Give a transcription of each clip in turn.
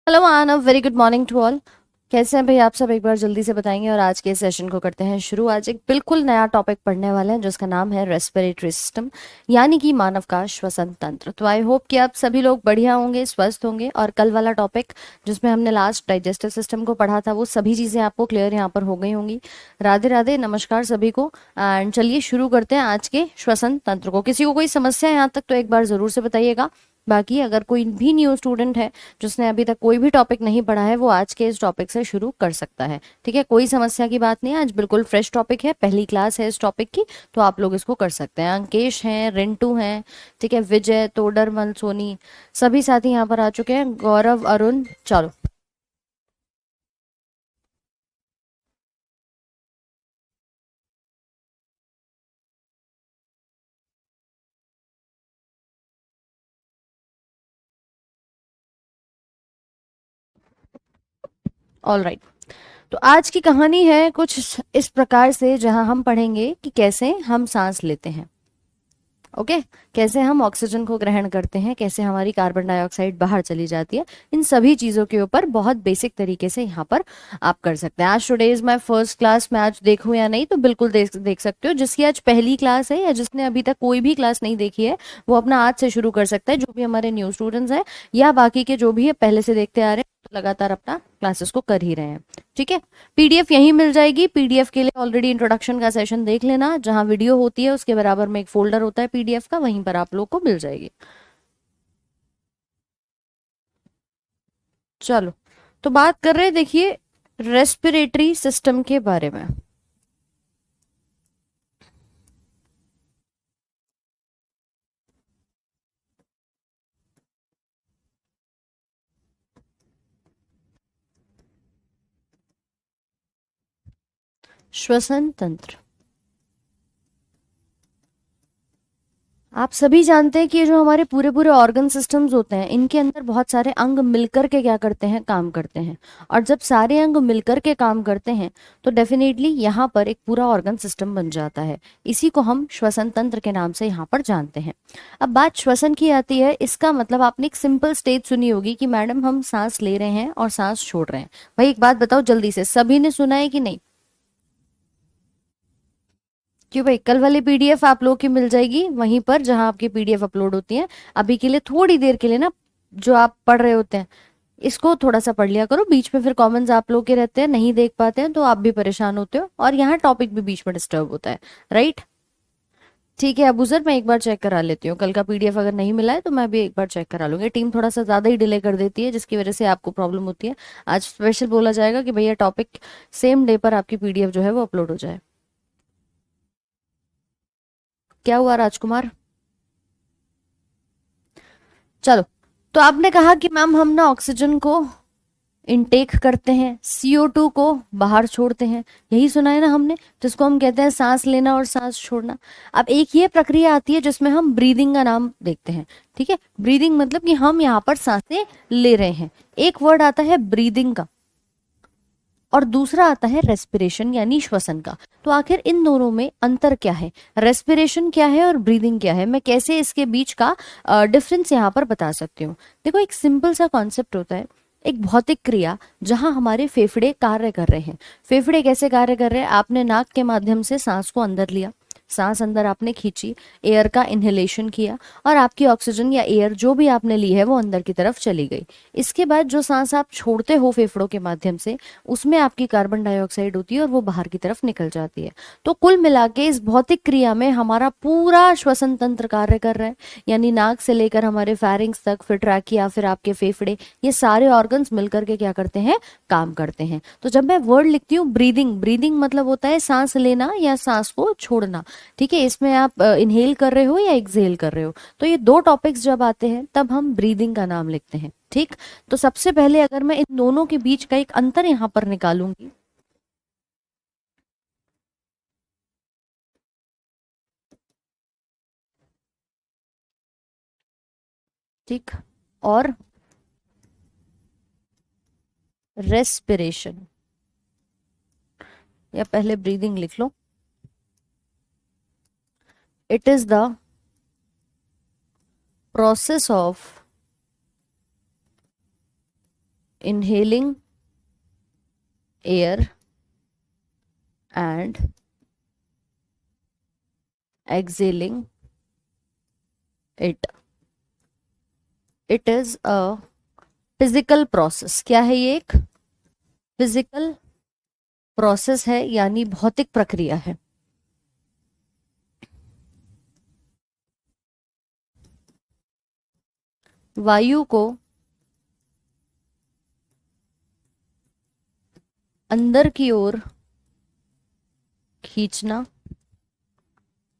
Hello आन, very good morning to all. कैसे हैं भाई आप सब, एक बार जल्दी से बताएंगे और आज के सेशन को करते हैं शुरू। आज एक बिल्कुल नया टॉपिक पढ़ने वाले हैं जिसका नाम है रेस्पिरेटरी सिस्टम, यानी कि मानव का श्वसन तंत्र। तो आई होप कि आप सभी लोग बढ़िया होंगे, स्वस्थ होंगे, और कल वाला टॉपिक जिसमें हमने लास्ट डाइजेस्टिव सिस्टम को पढ़ा था वो सभी चीज़ें आपको क्लियर यहाँ पर हो गई होंगी। राधे राधे, नमस्कार सभी को। एंड चलिए शुरू करते हैं आज के श्वसन तंत्र को। किसी को कोई समस्या है यहाँ तक तो एक बार ज़रूर से बताइएगा। बाकी अगर कोई भी न्यू स्टूडेंट है जिसने अभी तक कोई भी टॉपिक नहीं पढ़ा है वो आज के इस टॉपिक से शुरू कर सकता है। ठीक है, कोई समस्या की बात नहीं है, आज बिल्कुल फ्रेश टॉपिक है, पहली क्लास है इस टॉपिक की। तो आप लोग इसको कर सकते हैं। अंकेश हैं, रिंटू हैं, ठीक है, विजय, तोडरमल, सोनी, सभी साथी यहाँ पर आ चुके हैं, गौरव, अरुण। चलो। All right. तो आज की कहानी है कुछ इस प्रकार से, जहां हम पढ़ेंगे कि कैसे हम सांस लेते हैं। ओके। कैसे हम ऑक्सीजन को ग्रहण करते हैं, कैसे हमारी कार्बन डाइऑक्साइड बाहर चली जाती है, इन सभी चीज़ों के ऊपर बहुत बेसिक तरीके से यहाँ पर आप कर सकते हैं। आज today is my first class, मैं आज देखूँ या नहीं तो बिल्कुल देख सकते हो। जिसकी आज पहली क्लास है या जिसने अभी तक कोई भी क्लास नहीं देखी है वो अपना आज से शुरू कर सकता है, जो भी हमारे न्यू स्टूडेंट्स हैं या बाकी के जो भी है पहले से देखते आ रहे हैं, तो लगातार अपना क्लासेस को कर ही रहे हैं। ठीक है। पीडीएफ यहीं मिल जाएगी। पीडीएफ के लिए ऑलरेडी इंट्रोडक्शन का सेशन देख लेना, जहां वीडियो होती है उसके बराबर में एक फोल्डर होता है पीडीएफ का, वहीं पर आप लोग को मिल जाएगी। चलो। तो बात कर रहे हैं, देखिए, रेस्पिरेटरी सिस्टम के बारे में। श्वसन तंत्र। आप सभी जानते हैं कि ये जो हमारे पूरे पूरे ऑर्गन सिस्टम्स होते हैं इनके अंदर बहुत सारे अंग मिलकर के क्या करते हैं, काम करते हैं। और जब सारे अंग मिलकर के काम करते हैं तो डेफिनेटली यहाँ पर एक पूरा ऑर्गन सिस्टम बन जाता है। इसी को हम श्वसन तंत्र के नाम से यहाँ पर जानते हैं। अब बात श्वसन की आती है, इसका मतलब आपने एक सिंपल स्टेज सुनी होगी कि मैडम हम सांस ले रहे हैं और सांस छोड़ रहे हैं। भाई एक बात बताओ जल्दी से, सभी ने सुना है कि नहीं? क्यों भाई, कल वाली पीडीएफ आप लोग की मिल जाएगी वहीं पर जहां आपकी पीडीएफ अपलोड होती है। अभी के लिए थोड़ी देर के लिए ना, जो आप पढ़ रहे होते हैं इसको थोड़ा सा पढ़ लिया करो। बीच में फिर कमेंट्स आप लोग के रहते हैं, नहीं देख पाते हैं तो आप भी परेशान होते हो और यहाँ टॉपिक भी बीच में डिस्टर्ब होता है। राइट। ठीक है अबू सर, मैं एक बार चेक करा लेती हूँ। कल का पीडीएफ अगर नहीं मिला है तो मैं भी एक बार चेक करा लूंगी। टीम थोड़ा सा ज्यादा ही डिले कर देती है जिसकी वजह से आपको प्रॉब्लम होती है। आज स्पेशल बोला जाएगा कि भैया टॉपिक सेम डे पर आपकी पीडीएफ जो है वो अपलोड हो जाए। क्या हुआ राजकुमार? चलो। तो आपने कहा कि मैम हम ना ऑक्सीजन को इनटेक करते हैं, CO2 को बाहर छोड़ते हैं। यही सुना है ना हमने, जिसको हम कहते हैं सांस लेना और सांस छोड़ना। अब एक ये प्रक्रिया आती है जिसमें हम ब्रीदिंग का नाम देखते हैं। ठीक है, ब्रीदिंग मतलब कि हम यहाँ पर सांसें ले रहे हैं। एक वर्ड आता है ब्रीदिंग का और दूसरा आता है रेस्पिरेशन यानी श्वसन का। तो आखिर इन दोनों में अंतर क्या है, रेस्पिरेशन क्या है और ब्रीदिंग क्या है, मैं कैसे इसके बीच का डिफरेंस यहाँ पर बता सकती हूँ। देखो, एक सिंपल सा कॉन्सेप्ट होता है, एक भौतिक क्रिया जहां हमारे फेफड़े कार्य कर रहे हैं। फेफड़े कैसे कार्य कर रहे हैं, आपने नाक के माध्यम से सांस को अंदर लिया, सांस अंदर आपने खींची, एयर का इनहेलेशन किया और आपकी ऑक्सीजन या एयर जो भी आपने ली है वो अंदर की तरफ चली गई। इसके बाद जो सांस आप छोड़ते हो फेफड़ों के माध्यम से, उसमें आपकी कार्बन डाइऑक्साइड होती है और वो बाहर की तरफ निकल जाती है। तो कुल मिला के इस भौतिक क्रिया में हमारा पूरा श्वसन तंत्र कार्य कर रहा है, यानी नाक से लेकर हमारे फैरिंग्स तक, फिर ट्रैकिया, फिर आपके फेफड़े, ये सारे ऑर्गन्स मिलकर के क्या करते हैं, काम करते हैं। तो जब मैं वर्ड लिखती हूँ ब्रीदिंग, ब्रीदिंग मतलब होता है सांस लेना या सांस को छोड़ना। ठीक है, इसमें आप इनहेल कर रहे हो या एक्सहेल कर रहे हो। तो ये दो टॉपिक्स जब आते हैं तब हम ब्रीदिंग का नाम लिखते हैं। ठीक। तो सबसे पहले अगर मैं इन दोनों के बीच का एक अंतर यहाँ पर निकालूंगी। ठीक। और रेस्पिरेशन, या पहले ब्रीदिंग लिख लो। It is the process of inhaling air and exhaling it. It is a physical process. क्या है ये? एक फिजिकल प्रोसेस है, यानी भौतिक प्रक्रिया है। वायु को अंदर की ओर खींचना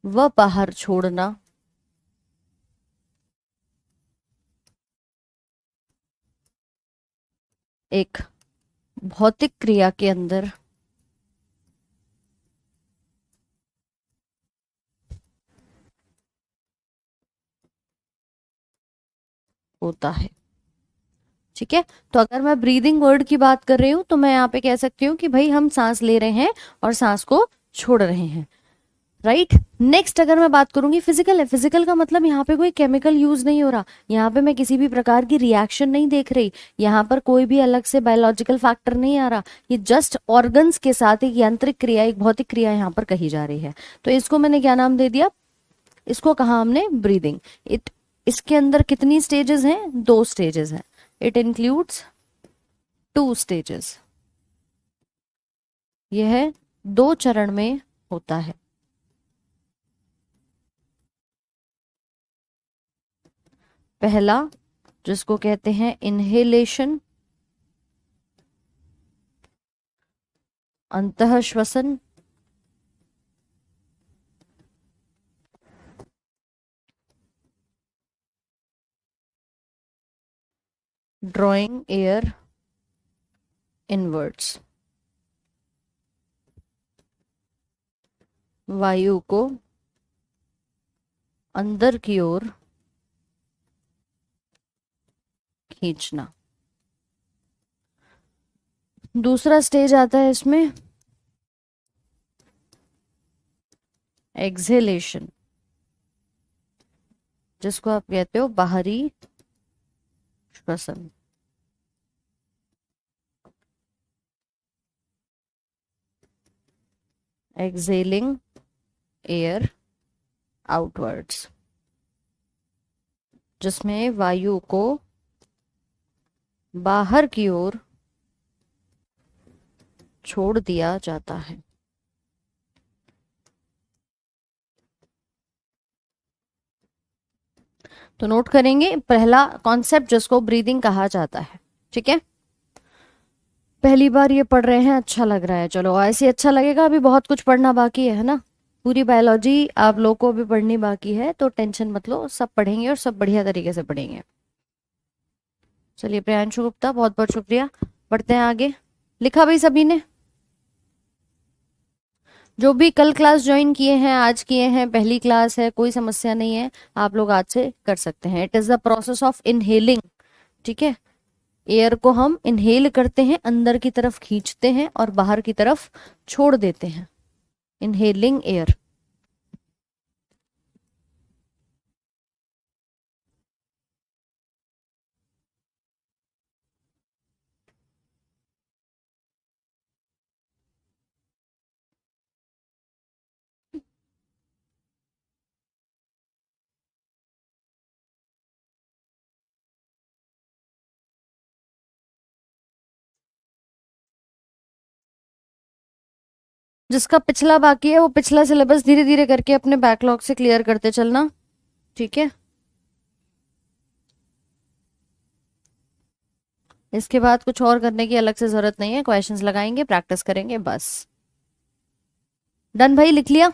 व बाहर छोड़ना एक भौतिक क्रिया के अंदर होता है। ठीक है, तो अगर मैं ब्रीदिंग वर्ड की बात कर रही हूं तो मैं यहाँ पे कह सकती हूँ कि भाई हम सांस ले रहे हैं और सांस को छोड़ रहे हैं। राइट, नेक्स्ट अगर मैं बात करूंगी फिजिकल है। फिजिकल का मतलब यहाँ पे कोई केमिकल यूज नहीं हो रहा, यहाँ पे मैं किसी भी प्रकार की रिएक्शन नहीं देख रही, यहाँ पर कोई भी अलग से बायोलॉजिकल फैक्टर नहीं आ रहा, ये जस्ट ऑर्गन्स के साथ एक यांत्रिक क्रिया, एक भौतिक क्रिया यहाँ पर कही जा रही है। तो इसको मैंने क्या नाम दे दिया? इसको कहा हमने ब्रीदिंग। इसके अंदर कितनी स्टेजेस हैं? 2 स्टेजेस हैं। It includes 2 stages. यह 2 चरण में होता है। पहला जिसको कहते हैं इनहेलेशन, अंतः श्वसन, ड्रॉइंग एयर इनवर्ड्स, वायु को अंदर की ओर खींचना। दूसरा स्टेज आता है इसमें एक्सहेलेशन, जिसको आप कहते हो बाहरी श्वसन। एक्सहेलिंग एयर आउटवर्ड्स, जिसमें वायु को बाहर की ओर छोड़ दिया जाता है। तो नोट करेंगे पहला कॉन्सेप्ट जिसको ब्रीदिंग कहा जाता है। ठीक है, पहली बार ये पढ़ रहे हैं, अच्छा लग रहा है। चलो ऐसे अच्छा लगेगा, अभी बहुत कुछ पढ़ना बाकी है ना। पूरी बायोलॉजी आप लोगों को अभी पढ़नी बाकी है, तो टेंशन मत लो, सब पढ़ेंगे और सब बढ़िया तरीके से पढ़ेंगे। चलिए प्रियांशु गुप्ता, बहुत बहुत शुक्रिया। बढ़ते हैं आगे। लिखा भाई सभी ने? जो भी कल क्लास ज्वाइन किए हैं, आज किए हैं, पहली क्लास है, कोई समस्या नहीं है, आप लोग आज से कर सकते हैं। It is the process of inhaling. ठीक है, एयर को हम इनहेल करते हैं, अंदर की तरफ खींचते हैं और बाहर की तरफ छोड़ देते हैं। Inhaling air. जिसका पिछला बाकी है वो पिछला सिलेबस धीरे धीरे करके अपने बैकलॉग से क्लियर करते चलना। ठीक है, इसके बाद कुछ और करने की अलग से जरूरत नहीं है, क्वेश्चंस लगाएंगे, प्रैक्टिस करेंगे, बस। डन भाई, लिख लिया?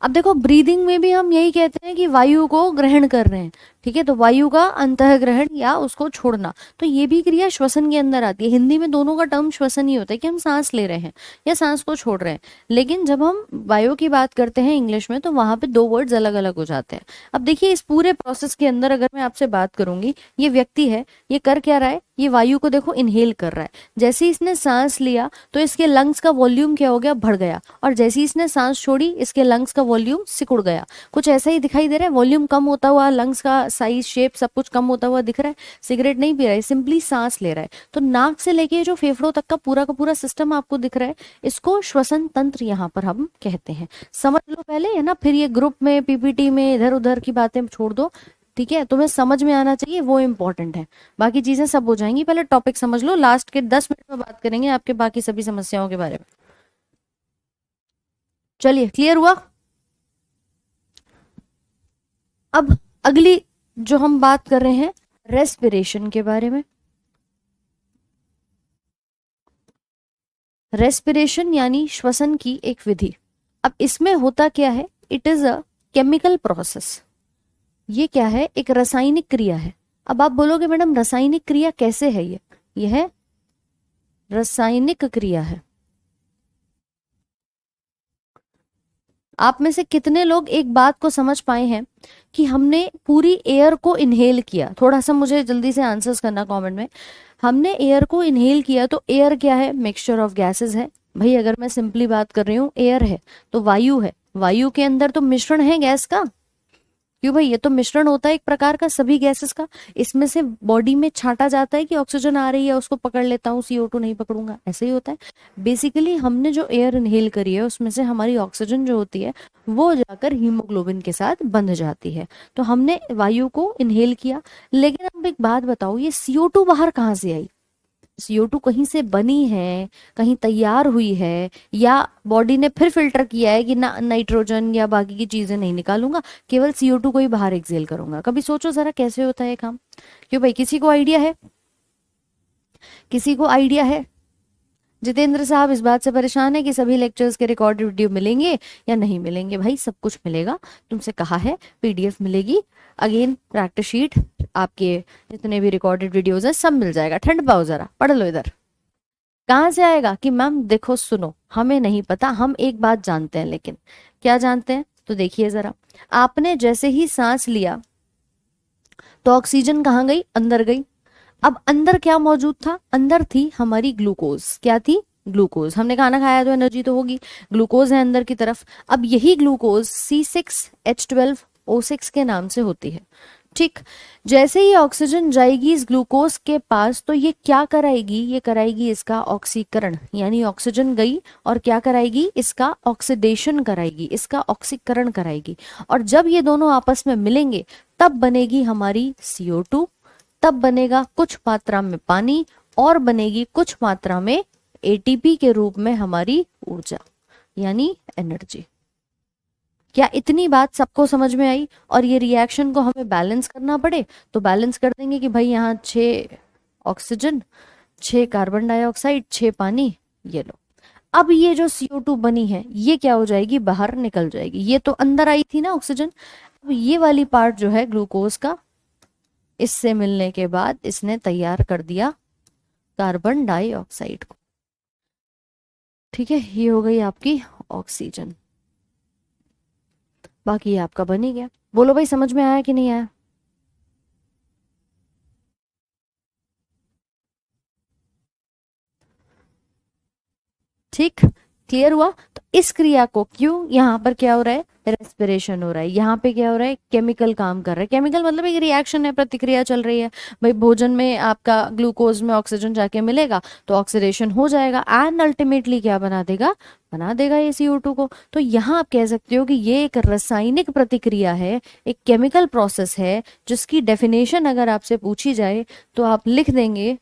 अब देखो ब्रीदिंग में भी हम यही कहते हैं कि वायु को ग्रहण कर रहे हैं। ठीक है, तो वायु का अंतः ग्रहण या उसको छोड़ना, तो ये भी क्रिया श्वसन के अंदर आती है। हिंदी में दोनों का टर्म श्वसन ही होता है कि हम सांस ले रहे हैं या सांस को छोड़ रहे हैं, लेकिन जब हम वायु की बात करते हैं इंग्लिश में तो वहां पे 2 वर्ड्स अलग अलग हो जाते हैं। अब देखिए इस पूरे प्रोसेस के अंदर अगर मैं आपसे बात करूंगी, ये व्यक्ति है, ये कर क्या रहा है? ये वायु को देखो इनहेल कर रहा है। जैसे ही इसने सांस लिया तो इसके लंग्स का वॉल्यूम क्या हो गया? बढ़ गया। और जैसे ही इसने सांस छोड़ी, इसके लंग्स का वॉल्यूम सिकुड़ गया, कुछ ऐसा ही दिखाई दे रहा है, वॉल्यूम कम होता हुआ, लंग्स का साइज शेप सब कुछ कम होता हुआ दिख रहा है। सिगरेट नहीं पी रहा है, सिंपली सांस ले रहा है। तो नाक से लेके जो फेफड़ों तक का पूरा सिस्टम आपको दिख रहा है, इसको श्वसन तंत्र यहाँ पर हम कहते हैं। समझ लो पहले, है ना, फिर ये ग्रुप में पीपीटी में इधर उधर की बातें छोड़ दो, ठीक है, तुम्हें समझ में आना चाहिए, वो इम्पोर्टेंट है, बाकी चीजें सब हो जाएंगी। पहले टॉपिक समझ लो, लास्ट के 10 मिनट में बात करेंगे आपके बाकी सभी समस्याओं के बारे में। चलिए, क्लियर हुआ? अब अगली जो हम बात कर रहे हैं रेस्पिरेशन के बारे में। रेस्पिरेशन यानी श्वसन की एक विधि। अब इसमें होता क्या है, it is a chemical process. ये क्या है, एक रासायनिक क्रिया है। अब आप बोलोगे मैडम रासायनिक क्रिया कैसे है? ये है रासायनिक क्रिया है। आप में से कितने लोग एक बात को समझ पाए हैं कि हमने पूरी एयर को इनहेल किया? थोड़ा सा मुझे जल्दी से आंसर्स करना कमेंट में। हमने एयर को इनहेल किया, तो एयर क्या है? मिक्सचर ऑफ गैसेस है। भाई अगर मैं सिंपली बात कर रही हूँ, एयर है तो वायु है, वायु के अंदर तो मिश्रण है गैस का। क्यों भाई, ये तो मिश्रण होता है एक प्रकार का सभी गैसेस का। इसमें से बॉडी में छांटा जाता है कि ऑक्सीजन आ रही है उसको पकड़ लेता हूँ, CO2 नहीं पकड़ूंगा, ऐसे ही होता है। बेसिकली हमने जो एयर इनहेल करी है उसमें से हमारी ऑक्सीजन जो होती है वो जाकर हीमोग्लोबिन के साथ बंध जाती है। तो हमने वायु को इनहेल किया। लेकिन अब एक बात बताओ, ये CO2 बाहर कहाँ से आई? CO2 कहीं से बनी है, कहीं तैयार हुई है, या बॉडी ने फिर फिल्टर किया है कि ना नाइट्रोजन या बाकी की चीजें नहीं निकालूंगा, केवल CO2 को ही बाहर एक्सेल करूंगा? कभी सोचो जरा कैसे होता है काम। क्यों भाई, किसी को आइडिया है? किसी को आइडिया है? जितेंद्र साहब इस बात से परेशान है कि सभी लेक्चर्स के रिकॉर्डेड वीडियो मिलेंगे या नहीं मिलेंगे? भाई सब कुछ मिलेगा, तुमसे कहा है, PDF मिलेगी, अगेन प्रैक्टिस शीट, आपके जितने भी रिकॉर्डेड वीडियोस हैं सब मिल जाएगा। ठंड पाओ जरा, पढ़ लो इधर। कहाँ से आएगा कि मैम देखो सुनो, हमें नहीं पता, हम एक बात जानते हैं। लेकिन क्या जानते हैं? तो देखिए जरा, आपने जैसे ही सांस लिया तो ऑक्सीजन कहाँ गई? अंदर गई। अब अंदर क्या मौजूद था? अंदर थी हमारी ग्लूकोज। क्या थी? ग्लूकोज। हमने खाना खाया तो एनर्जी तो होगी, ग्लूकोज है अंदर की तरफ। अब यही ग्लूकोज C6H12O6 के नाम से होती है। ठीक, जैसे ही ऑक्सीजन जाएगी इस ग्लूकोज के पास तो ये क्या कराएगी? ये कराएगी इसका ऑक्सीकरण, यानी ऑक्सीजन गई और क्या कराएगी? इसका ऑक्सीडेशन कराएगी, इसका ऑक्सीकरण कराएगी। और जब ये दोनों आपस में मिलेंगे तब बनेगी हमारी CO2, तब बनेगा कुछ मात्रा में पानी, और बनेगी कुछ मात्रा में ATP के रूप में हमारी ऊर्जा, यानी एनर्जी। क्या इतनी बात सबको समझ में आई? और ये रिएक्शन को हमें बैलेंस करना पड़े तो बैलेंस कर देंगे कि भाई यहाँ 6 ऑक्सीजन, 6 कार्बन डाइऑक्साइड, 6 पानी, ये लो। अब ये जो CO2 बनी है ये क्या हो जाएगी? बाहर निकल जाएगी। ये तो अंदर आई थी ना ऑक्सीजन, अब ये वाली पार्ट जो है ग्लूकोज का, इससे मिलने के बाद इसने तैयार कर दिया कार्बन डाइऑक्साइड को। ठीक है, ये हो गई आपकी ऑक्सीजन, बाकी ये आपका बन ही गया। बोलो भाई समझ में आया कि नहीं आया? ठीक, क्लियर हुआ? तो इस क्रिया को क्यों यहाँ पर क्या हो रहा है? रेस्पिरेशन हो रहा है। यहाँ पे क्या हो रहा है? केमिकल काम कर रहा है। केमिकल मतलब एक रिएक्शन है, प्रतिक्रिया चल रही है। भाई भोजन में आपका ग्लूकोज में ऑक्सीजन जाके मिलेगा तो ऑक्सीडेशन हो जाएगा, एंड अल्टीमेटली क्या बना देगा? बना देगा ये CO2 को। तो यहाँ आप कह सकते हो कि ये एक रासायनिक प्रतिक्रिया है, एक केमिकल प्रोसेस है, जिसकी डेफिनेशन अगर आपसे पूछी जाए तो आप लिख देंगे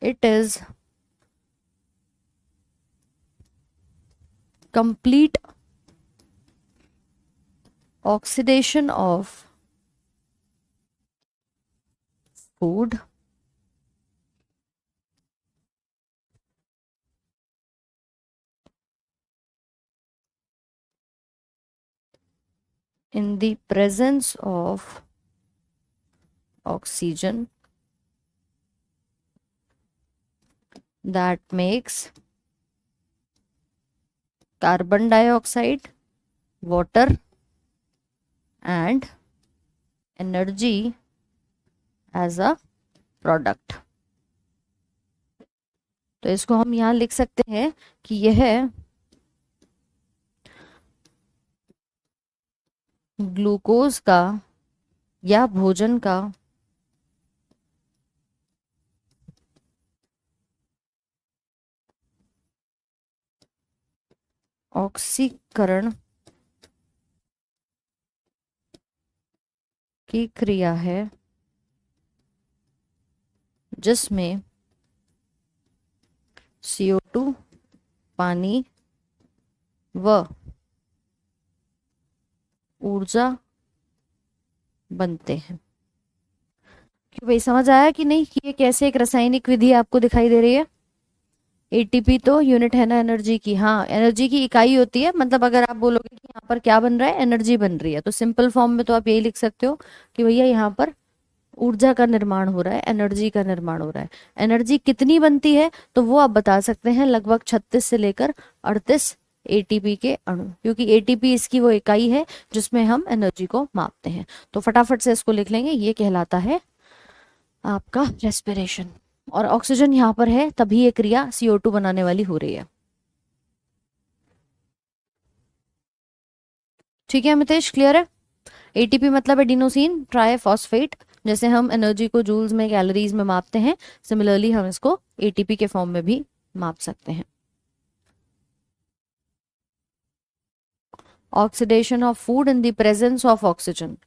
it is complete oxidation of food in the presence of oxygen that makes carbon dioxide, water and energy as a product. तो इसको हम यहाँ लिख सकते हैं कि यह ग्लूकोज का या भोजन का ऑक्सीकरण की क्रिया है जिसमें CO2, पानी व ऊर्जा बनते हैं। क्यों भाई, समझ आया कि नहीं कि ये कैसे एक रासायनिक विधि आपको दिखाई दे रही है? एटीपी तो यूनिट है ना एनर्जी की, हाँ एनर्जी की इकाई होती है। मतलब अगर आप बोलोगे कि यहाँ पर क्या बन रहा है, एनर्जी बन रही है, तो सिंपल फॉर्म में तो आप यही लिख सकते हो कि भैया यहाँ पर ऊर्जा का निर्माण हो रहा है, एनर्जी का निर्माण हो रहा है। एनर्जी कितनी बनती है तो वो आप बता सकते हैं, लगभग 36 से लेकर 38 एटीपी के अणु, क्योंकि एटीपी इसकी वो इकाई है जिसमें हम एनर्जी को मापते हैं। तो फटाफट से इसको लिख लेंगे, ये कहलाता है आपका रेस्पिरेशन। और ऑक्सीजन यहाँ पर है तभी ये क्रिया CO2 बनाने वाली हो रही है। ठीक है मितेश, क्लियर है? एटीपी मतलब एडिनोसिन ट्राइफॉस्फेट। जैसे हम एनर्जी को जूल्स में, कैलोरीज में मापते हैं, सिमिलरली हम इसको एटीपी के फॉर्म में भी माप सकते हैं। Oxidation of food in the presence of oxygen.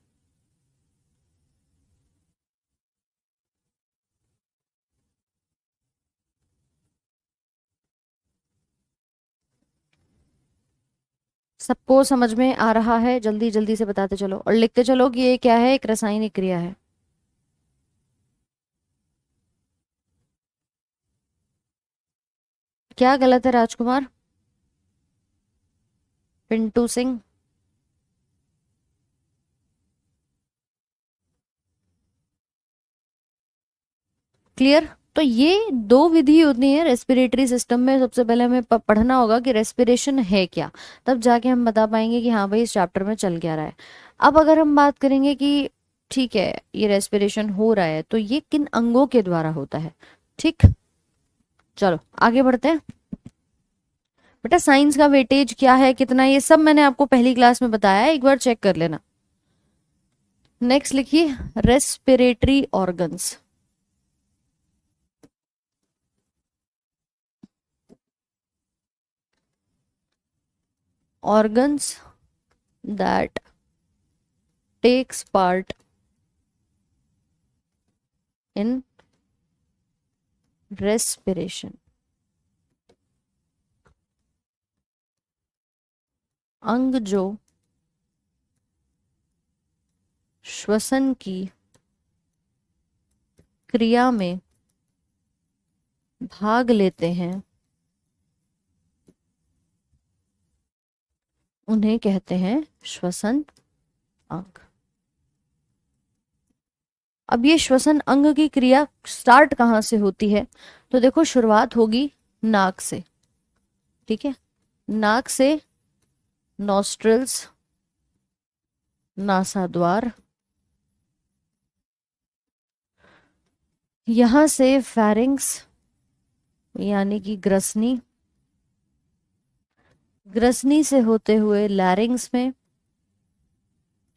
सबको समझ में आ रहा है? जल्दी जल्दी से बताते चलो और लिखते चलो कि ये क्या है, एक रासायनिक क्रिया है। क्या गलत है राजकुमार? पिंटू सिंह? क्लियर? तो ये दो विधि होती है रेस्पिरेटरी सिस्टम में। सबसे पहले हमें पढ़ना होगा कि रेस्पिरेशन है क्या, तब जाके हम बता पाएंगे कि हाँ भाई इस चैप्टर में चल क्या रहा है। अब अगर हम बात करेंगे कि ठीक है ये रेस्पिरेशन हो रहा है तो ये किन अंगों के द्वारा होता है, ठीक, चलो आगे बढ़ते हैं। बेटा साइंस का वेटेज क्या है, कितना, ये सब मैंने आपको पहली क्लास में बताया है, एक बार चेक कर लेना। नेक्स्ट लिखिए respiratory organs. organs that takes part in respiration। अंग जो श्वसन की क्रिया में भाग लेते हैं उन्हें कहते हैं श्वसन अंग। अब ये श्वसन अंग की क्रिया स्टार्ट कहाँ से होती है, तो देखो शुरुआत होगी नाक से, ठीक है, नाक से नॉस्ट्रल्स, नासाद्वार, यहां से फेरिंग्स यानी कि ग्रसनी, ग्रसनी से होते हुए लैरिंग्स में,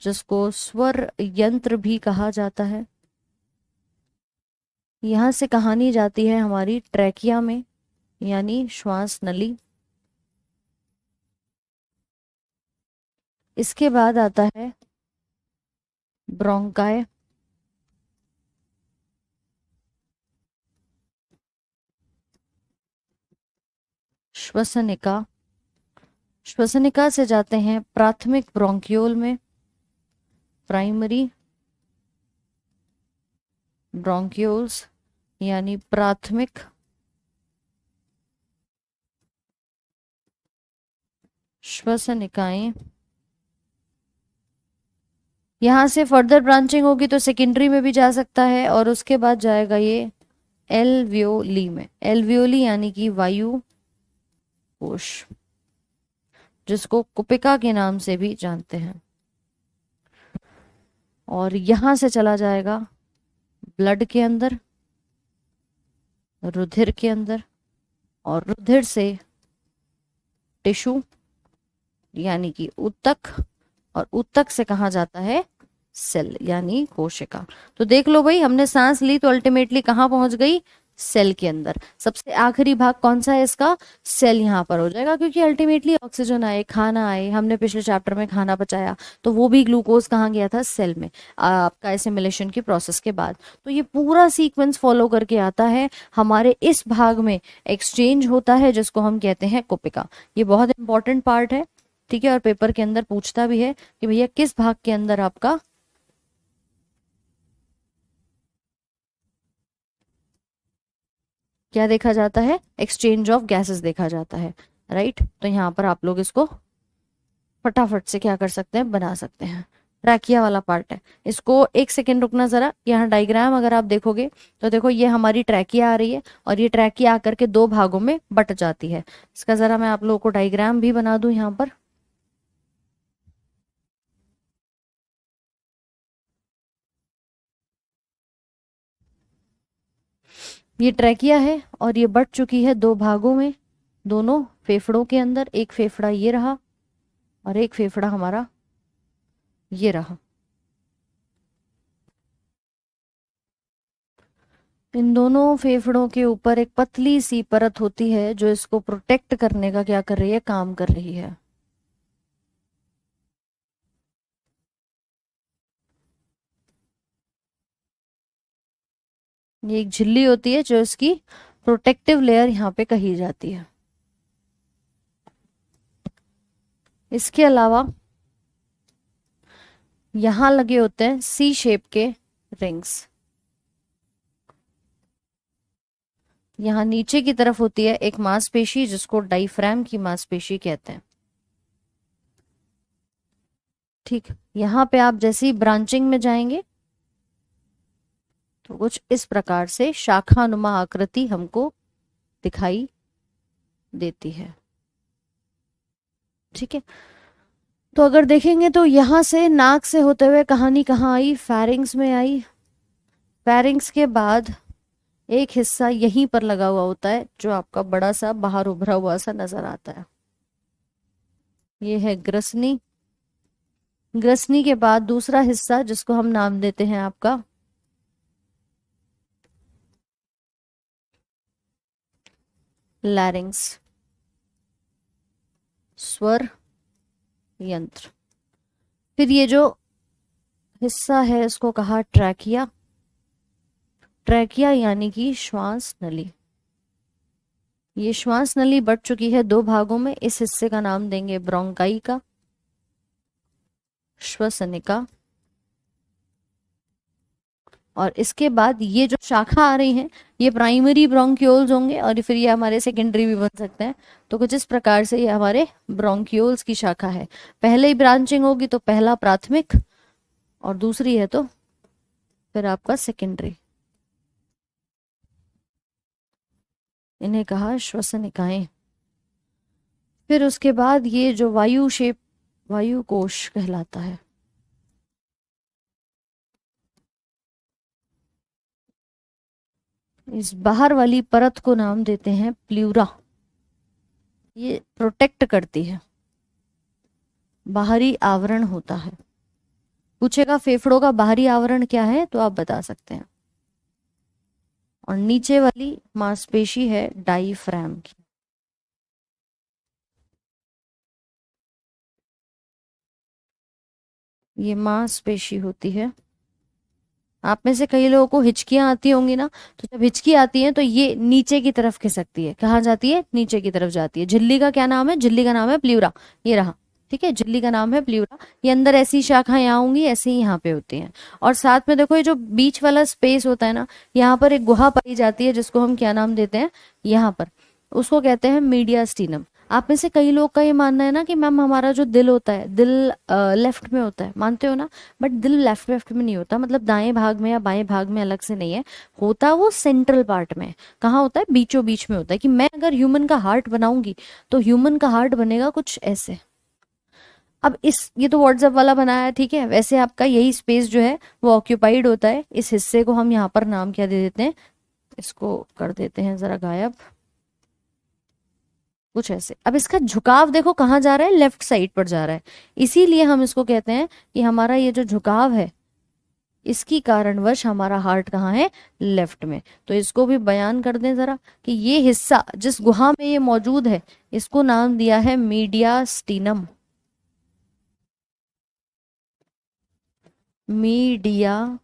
जिसको स्वर यंत्र भी कहा जाता है, यहां से कहानी जाती है हमारी ट्रैकिया में यानी श्वास नली। इसके बाद आता है ब्रोंकाई, श्वसनिका, श्वसनिका से जाते हैं प्राथमिक ब्रोंकियोल में, प्राइमरी ब्रोंक्यूल्स यानी प्राथमिक श्वसनिकाएं। यहां से फर्दर ब्रांचिंग होगी तो सेकेंडरी में भी जा सकता है, और उसके बाद जाएगा ये एल्वियोली में, एल्वियोली यानी कि वायु कोश, जिसको कुपिका के नाम से भी जानते हैं। और यहां से चला जाएगा ब्लड के अंदर, रुधिर के अंदर, और रुधिर से टिश्यू यानी कि ऊतक, और ऊतक से कहा जाता है सेल यानी कोशिका। तो देख लो भाई, हमने सांस ली तो अल्टीमेटली कहाँ पहुंच गई, सेल के अंदर। सबसे आखिरी भाग कौन सा है इसका, सेल यहाँ पर हो जाएगा, क्योंकि अल्टीमेटली ऑक्सीजन आए, खाना आए, हमने पिछले चैप्टर में खाना पचाया तो वो भी ग्लूकोज कहाँ गया था, सेल में, आपका एसिमिलेशन की प्रोसेस के बाद। तो ये पूरा सीक्वेंस फॉलो करके आता है। हमारे इस भाग में एक्सचेंज होता है जिसको हम कहते हैं कोपिका। ये बहुत इंपॉर्टेंट पार्ट है, ठीक है, और पेपर के अंदर पूछता भी है कि भैया किस भाग के अंदर आपका क्या देखा जाता है, एक्सचेंज ऑफ गैसेस देखा जाता है, राइट। तो यहाँ पर आप लोग इसको फटाफट से क्या कर सकते हैं, बना सकते हैं। ट्रैकिया वाला पार्ट है, इसको एक सेकेंड रुकना जरा। यहाँ डायग्राम अगर आप देखोगे तो देखो ये हमारी ट्रैकिया आ रही है, और ये ट्रैकिया आकर के दो भागों में बट जाती है। इसका जरा मैं आप लोगों को डायग्राम भी बना दूं यहाँ पर। ये ट्रैकिया है और ये बट चुकी है दो भागों में, दोनों फेफड़ों के अंदर। एक फेफड़ा ये रहा और एक फेफड़ा हमारा ये रहा। इन दोनों फेफड़ों के ऊपर एक पतली सी परत होती है जो इसको प्रोटेक्ट करने का क्या कर रही है, काम कर रही है। ये एक झिल्ली होती है जो इसकी प्रोटेक्टिव लेयर यहाँ पे कही जाती है। इसके अलावा यहां लगे होते हैं सी शेप के रिंग्स। यहाँ नीचे की तरफ होती है एक मांसपेशी जिसको डाइफ्रैम की मांसपेशी कहते हैं, ठीक। यहाँ पे आप जैसे ही ब्रांचिंग में जाएंगे तो कुछ इस प्रकार से शाखानुमा आकृति हमको दिखाई देती है, ठीक है। तो अगर देखेंगे तो यहां से नाक से होते हुए कहानी कहाँ आई, फेरिंग्स में आई। फेरिंग्स के बाद एक हिस्सा यहीं पर लगा हुआ होता है जो आपका बड़ा सा बाहर उभरा हुआ सा नजर आता है, ये है ग्रसनी। ग्रसनी के बाद दूसरा हिस्सा जिसको हम नाम देते हैं आपका लैरिंग्स, स्वर यंत्र। फिर ये जो हिस्सा है इसको कहा ट्रैकिया। ट्रैकिया यानी कि श्वास नली। ये श्वास नली बढ़ चुकी है दो भागों में। इस हिस्से का नाम देंगे ब्रोंकाई का, श्वसनिका। और इसके बाद ये जो शाखा आ रही हैं ये प्राइमरी ब्रोंक्यूल्स होंगे और फिर ये हमारे सेकेंडरी भी बन सकते हैं। तो कुछ इस प्रकार से ये हमारे ब्रोंक्यूल्स की शाखा है। पहले ही ब्रांचिंग होगी तो पहला प्राथमिक और दूसरी है तो फिर आपका सेकेंडरी। इन्हें कहा श्वसनिकाएं। फिर उसके बाद ये जो वायु शेप, वायु कोश कहलाता है। इस बाहर वाली परत को नाम देते हैं प्ल्यूरा। ये प्रोटेक्ट करती है, बाहरी आवरण होता है। पूछेगा फेफड़ों का बाहरी आवरण क्या है तो आप बता सकते हैं। और नीचे वाली मांसपेशी है डाइफ्रैम की। ये मांसपेशी होती है। आप में से कई लोगों को हिचकियां आती होंगी ना, तो जब हिचकी आती है तो ये नीचे की तरफ खिसकती है। कहाँ जाती है, नीचे की तरफ जाती है। झिल्ली का क्या नाम है, झिल्ली का नाम है प्ल्यूरा। ये रहा, ठीक है, झिल्ली का नाम है प्ल्यूरा। ये अंदर ऐसी शाखाएं यहाँ होंगी, ऐसे ही यहाँ पे होती हैं। और साथ में देखो ये जो बीच वाला स्पेस होता है ना, यहाँ पर एक गुहा पाई जाती है जिसको हम क्या नाम देते हैं, यहाँ पर उसको कहते हैं मीडियास्टीनम। आप में से कई लोग का ये मानना है ना कि मैम हमारा जो दिल होता है, दिल लेफ्ट में होता है, मानते हो ना। बट दिल लेफ्ट लेफ्ट में नहीं होता, मतलब दाएं भाग में या बाएं भाग में अलग से नहीं है, होता वो सेंट्रल पार्ट में। कहाँ होता है, बीचों बीच में होता है। कि मैं अगर ह्यूमन का हार्ट बनाऊंगी तो ह्यूमन का हार्ट बनेगा कुछ ऐसे। अब इस ये तो व्हाट्सएप वाला बनाया है, ठीक है। वैसे आपका यही स्पेस जो है वो ऑक्यूपाइड होता है। इस हिस्से को हम यहाँ पर नाम क्या दे देते हैं, इसको कर देते हैं जरा गायब। कुछ ऐसे। अब इसका झुकाव देखो कहाँ जा रहा है, लेफ्ट साइड पर जा रहा है, इसीलिए हम इसको कहते हैं कि हमारा ये जो झुकाव है इसकी कारणवश हमारा हार्ट कहाँ है, लेफ्ट में। तो इसको भी बयान कर दें जरा कि ये हिस्सा जिस गुहा में ये मौजूद है इसको नाम दिया है मीडियास्टिनम। मीडियास्टिनम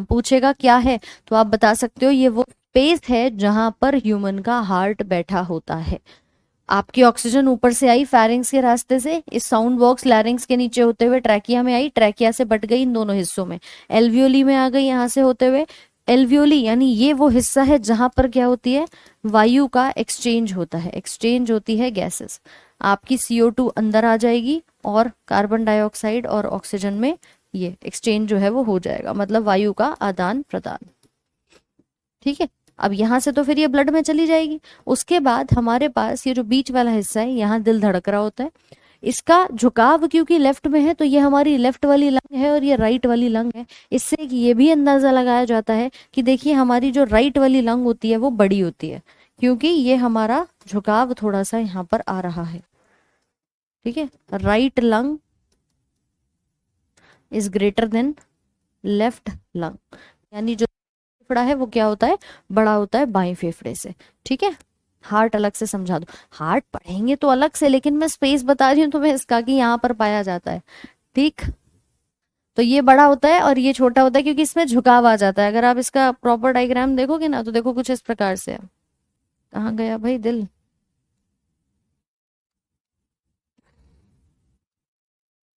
पूछेगा क्या है तो आप बता सकते हो ये वो स्पेस है जहां पर ह्यूमन का हार्ट बैठा होता है। आपकी ऑक्सीजन ऊपर से आई फेरिंग्स के रास्ते से, इस साउंड बॉक्स लैरिंग्स के नीचे होते हुए ट्रैकिया में आई, ट्रैकिया से बट गई इन दोनों हिस्सों में, एल्वियोली में आ गई यहाँ से होते हुए। एल्वियोली यानी ये वो हिस्सा है जहां पर क्या होती है, वायु का एक्सचेंज होता है, एक्सचेंज होती है गैसेस। आपकी CO2 अंदर आ जाएगी और कार्बन डाइऑक्साइड और ऑक्सीजन में ये एक्सचेंज जो है वो हो जाएगा, मतलब वायु का आदान प्रदान। ठीक है, अब यहाँ से तो फिर ये ब्लड में चली जाएगी। उसके बाद हमारे पास ये जो बीच वाला हिस्सा है, यहाँ दिल धड़क रहा होता है, इसका झुकाव क्योंकि लेफ्ट में है तो ये हमारी लेफ्ट वाली लंग है और ये राइट वाली लंग है। इससे ये भी अंदाजा लगाया जाता है कि देखिए हमारी जो राइट वाली लंग होती है वो बड़ी होती है, क्योंकि ये हमारा झुकाव थोड़ा सा यहाँ पर आ रहा है। ठीक है, right lung is greater than left lung, यानी जो फेफड़ा है वो क्या होता है, बड़ा होता है बाएं फेफड़े से। ठीक है, हार्ट अलग से समझा दो, हार्ट पढ़ेंगे तो अलग से, लेकिन मैं स्पेस बता रही हूँ तुम्हें इसका कि यहाँ पर पाया जाता है। ठीक, तो ये बड़ा होता है और ये छोटा होता है क्योंकि इसमें झुकाव आ जाता है। अगर आप इसका प्रॉपर डायग्राम देखोगे ना तो देखो कुछ इस प्रकार से है। कहाँ गया भाई दिल,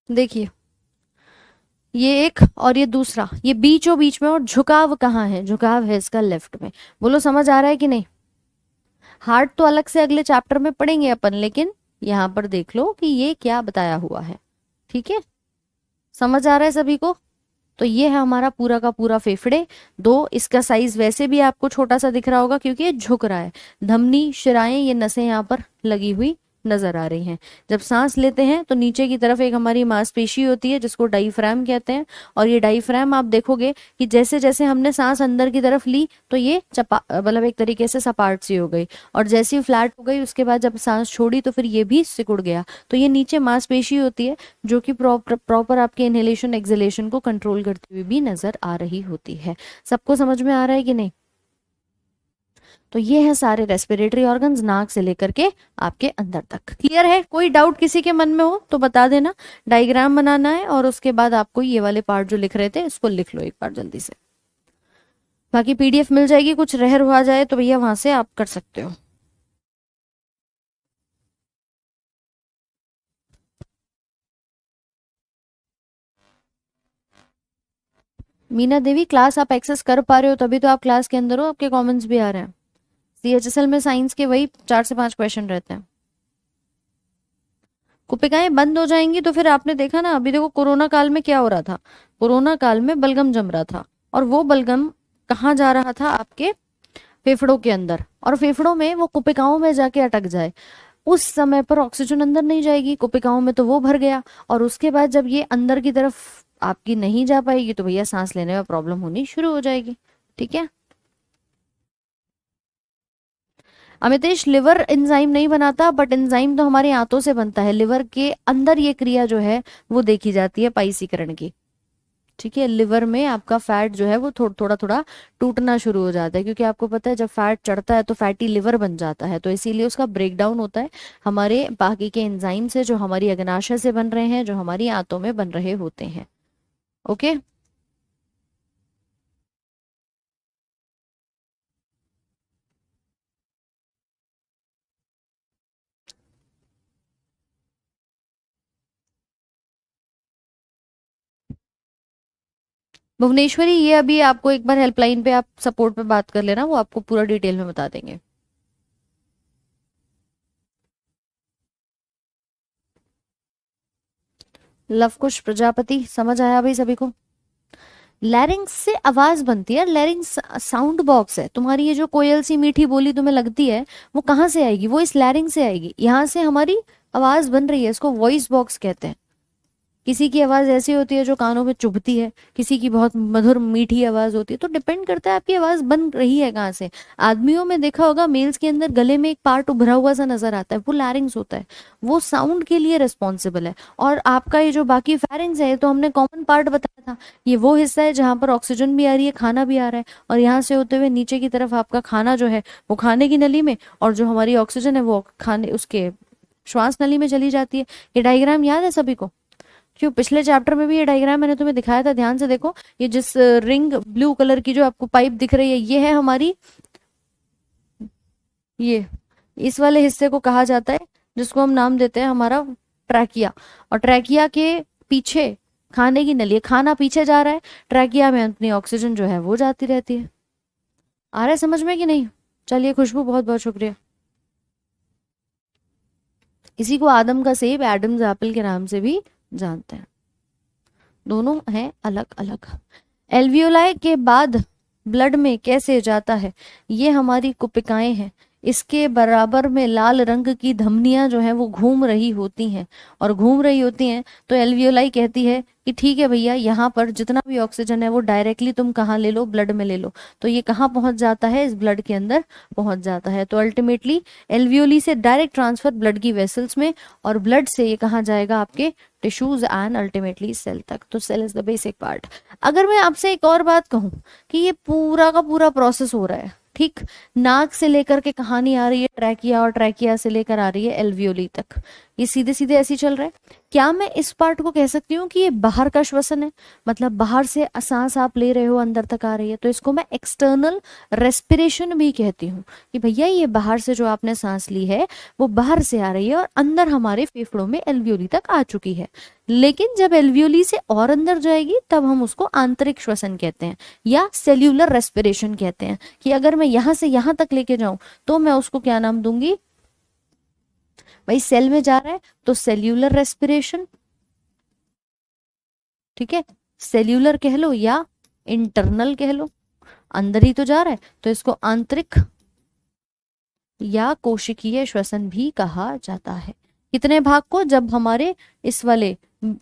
देखिए ये एक और ये दूसरा, ये बीचों बीच में, और झुकाव कहाँ है, झुकाव है इसका लेफ्ट में। बोलो समझ आ रहा है कि नहीं। हार्ट तो अलग से अगले चैप्टर में पढ़ेंगे अपन, लेकिन यहाँ पर देख लो कि ये क्या बताया हुआ है। ठीक है, समझ आ रहा है सभी को। तो ये है हमारा पूरा का पूरा फेफड़े। दो, इसका साइज वैसे भी आपको छोटा सा दिख रहा होगा क्योंकि ये झुक रहा है। धमनी, शिराएं, ये नसें यहाँ पर लगी हुई नजर आ रही हैं। जब सांस लेते हैं तो नीचे की तरफ एक हमारी मांसपेशी होती है जिसको डायफ्राम कहते हैं, और ये डायफ्राम आप देखोगे कि जैसे जैसे हमने सांस अंदर की तरफ ली तो ये चपा मतलब एक तरीके से सपाट सी हो गई, और जैसे ही फ्लैट हो गई उसके बाद जब सांस छोड़ी तो फिर ये भी सिकुड़ गया। तो ये नीचे मांसपेशी होती है जो कि प्रॉपर आपके इनहेलेशन एक्सहेलेशन को कंट्रोल करती हुई भी नजर आ रही होती है। सबको समझ में आ रहा है कि नहीं। तो ये है सारे रेस्पिरेटरी ऑर्गन्स, नाक से लेकर के आपके अंदर तक। क्लियर है, कोई डाउट किसी के मन में हो तो बता देना। डायग्राम बनाना है और उसके बाद आपको ये वाले पार्ट जो लिख रहे थे इसको लिख लो एक बार जल्दी से। बाकी PDF मिल जाएगी, कुछ रह रुआ जाए तो भैया वहां से आप कर सकते हो। मीना देवी, क्लास आप एक्सेस कर पा रहे हो तभी तो आप क्लास के अंदर हो, आपके कमेंट्स भी आ रहे हैं। CHSL में साइंस के वही 4 से 5 क्वेश्चन रहते हैं। कुपिकाएं बंद हो जाएंगी तो फिर आपने देखा ना, अभी देखो कोरोना काल में क्या हो रहा था, कोरोना काल में बलगम जम रहा था, और वो बलगम कहाँ जा रहा था, आपके फेफड़ों के अंदर, और फेफड़ों में वो कुपिकाओं में जाके अटक जाए। उस समय पर ऑक्सीजन अंदर नहीं जाएगी कुपिकाओं में, तो वो भर गया, और उसके बाद जब ये अंदर की तरफ आपकी नहीं जा पाएगी तो भैया सांस लेने में प्रॉब्लम होनी शुरू हो जाएगी। ठीक है, अमितेश, लिवर एंजाइम नहीं बनाता, बट एंजाइम तो हमारे आंतों से बनता है। लिवर के अंदर ये क्रिया जो है वो देखी जाती है पाइसीकरण की। ठीक है, लिवर में आपका फैट जो है वो थोड़ा थोड़ा टूटना शुरू हो जाता है, क्योंकि आपको पता है जब फैट चढ़ता है तो फैटी लिवर बन जाता है, तो इसीलिए उसका ब्रेकडाउन होता है हमारे बाकी के एंजाइम से जो हमारी अग्नाशय से बन रहे हैं, जो हमारी आंतों में बन रहे होते हैं। ओके, भुवनेश्वरी, ये अभी आपको एक बार हेल्पलाइन पे आप सपोर्ट पे बात कर लेना, वो आपको पूरा डिटेल में बता देंगे। लवकुश प्रजापति, समझ आया भाई सभी को। लैरिंग्स से आवाज बनती है, लैरिंग्स साउंड बॉक्स है तुम्हारी। ये जो कोयल सी मीठी बोली तुम्हें लगती है वो कहाँ से आएगी, वो इस लैरिंग से आएगी, यहाँ से हमारी आवाज बन रही है, इसको वॉइस बॉक्स कहते हैं। किसी की आवाज ऐसी होती है जो कानों में चुभती है, किसी की बहुत मधुर मीठी आवाज होती है। तो डिपेंड करता है आपकी आवाज बन रही है कहाँ से। आदमियों में देखा होगा, मेल्स के अंदर गले में एक पार्ट उभरा हुआ सा नजर आता है, वो लैरिंग्स होता है, वो साउंड के लिए रिस्पॉन्सिबल है। और आपका ये जो बाकी फेरिंग्स है, ये तो हमने कॉमन पार्ट बताया था, ये वो हिस्सा है जहां पर ऑक्सीजन भी आ रही है, खाना भी आ रहा है, और यहाँ से होते हुए नीचे की तरफ आपका खाना जो है वो खाने की नली में, और जो हमारी ऑक्सीजन है वो खाने उसके श्वास नली में चली जाती है। ये डायग्राम याद है सभी को? क्यों, पिछले चैप्टर में भी ये डायग्राम मैंने तुम्हें दिखाया था, ध्यान से देखो। ये जिस रिंग ब्लू कलर की जो आपको पाइप दिख रही है, ये है हमारी, ये इस वाले हिस्से को कहा जाता है जिसको हम नाम देते हैं हमारा ट्रैकिया। और ट्रैकिया के पीछे खाने की नली है, खाना पीछे जा रहा है, ट्रैकिया में अपनी ऑक्सीजन जो है वो जाती रहती है। आ रहा है समझ में कि नहीं? चलिए खुशबू, बहुत बहुत शुक्रिया। इसी को आदम का सेब, एडम्स एप्पल के नाम से भी जानते हैं। दोनों हैं अलग अलग। एल्वियोलाई के बाद ब्लड में कैसे जाता है? ये हमारी कुपिकाएं हैं, इसके बराबर में लाल रंग की धमनियां जो हैं वो घूम रही होती हैं, और घूम रही होती हैं तो एल्वियोलाई कहती है कि ठीक है भैया, यहाँ पर जितना भी ऑक्सीजन है वो डायरेक्टली तुम कहाँ ले लो, ब्लड में ले लो। तो ये कहाँ पहुंच जाता है? इस ब्लड के अंदर पहुंच जाता है। तो अल्टीमेटली एल्वियोली से डायरेक्ट ट्रांसफर ब्लड की वेसल्स में, और ब्लड से ये कहाँ जाएगा? आपके टिश्यूज एंड अल्टीमेटली सेल तक। तो cell is the basic part. अगर मैं आपसे एक और बात कहूं कि ये पूरा का पूरा प्रोसेस हो रहा है, ठीक, नाक से लेकर के कहानी आ रही है ट्रैकिया, और ट्रैकिया से लेकर आ रही है एल्वियोली तक, ये सीधे सीधे ऐसे ही चल रहा है। क्या मैं इस पार्ट को कह सकती हूँ कि ये बाहर का श्वसन है, मतलब बाहर से सांस आप ले रहे हो अंदर तक आ रही है, तो इसको मैं एक्सटर्नल रेस्पिरेशन भी कहती हूँ कि भैया ये बाहर से जो आपने सांस ली है वो बाहर से आ रही है और अंदर हमारे फेफड़ों में एल्वियोली तक आ चुकी है। लेकिन जब एल्वियोली से और अंदर जाएगी तब हम उसको आंतरिक श्वसन कहते हैं, या सेल्यूलर रेस्पिरेशन कहते हैं। कि अगर मैं यहां से यहां तक लेके जाऊं तो मैं उसको क्या नाम दूंगी? भाई सेल में जा रहा है तो सेल्यूलर रेस्पिरेशन, ठीक है, सेल्यूलर कह लो या इंटरनल कह लो, अंदर ही तो जा रहा है, तो इसको आंतरिक या कोशिकीय श्वसन भी कहा जाता है। कितने भाग को? जब हमारे इस वाले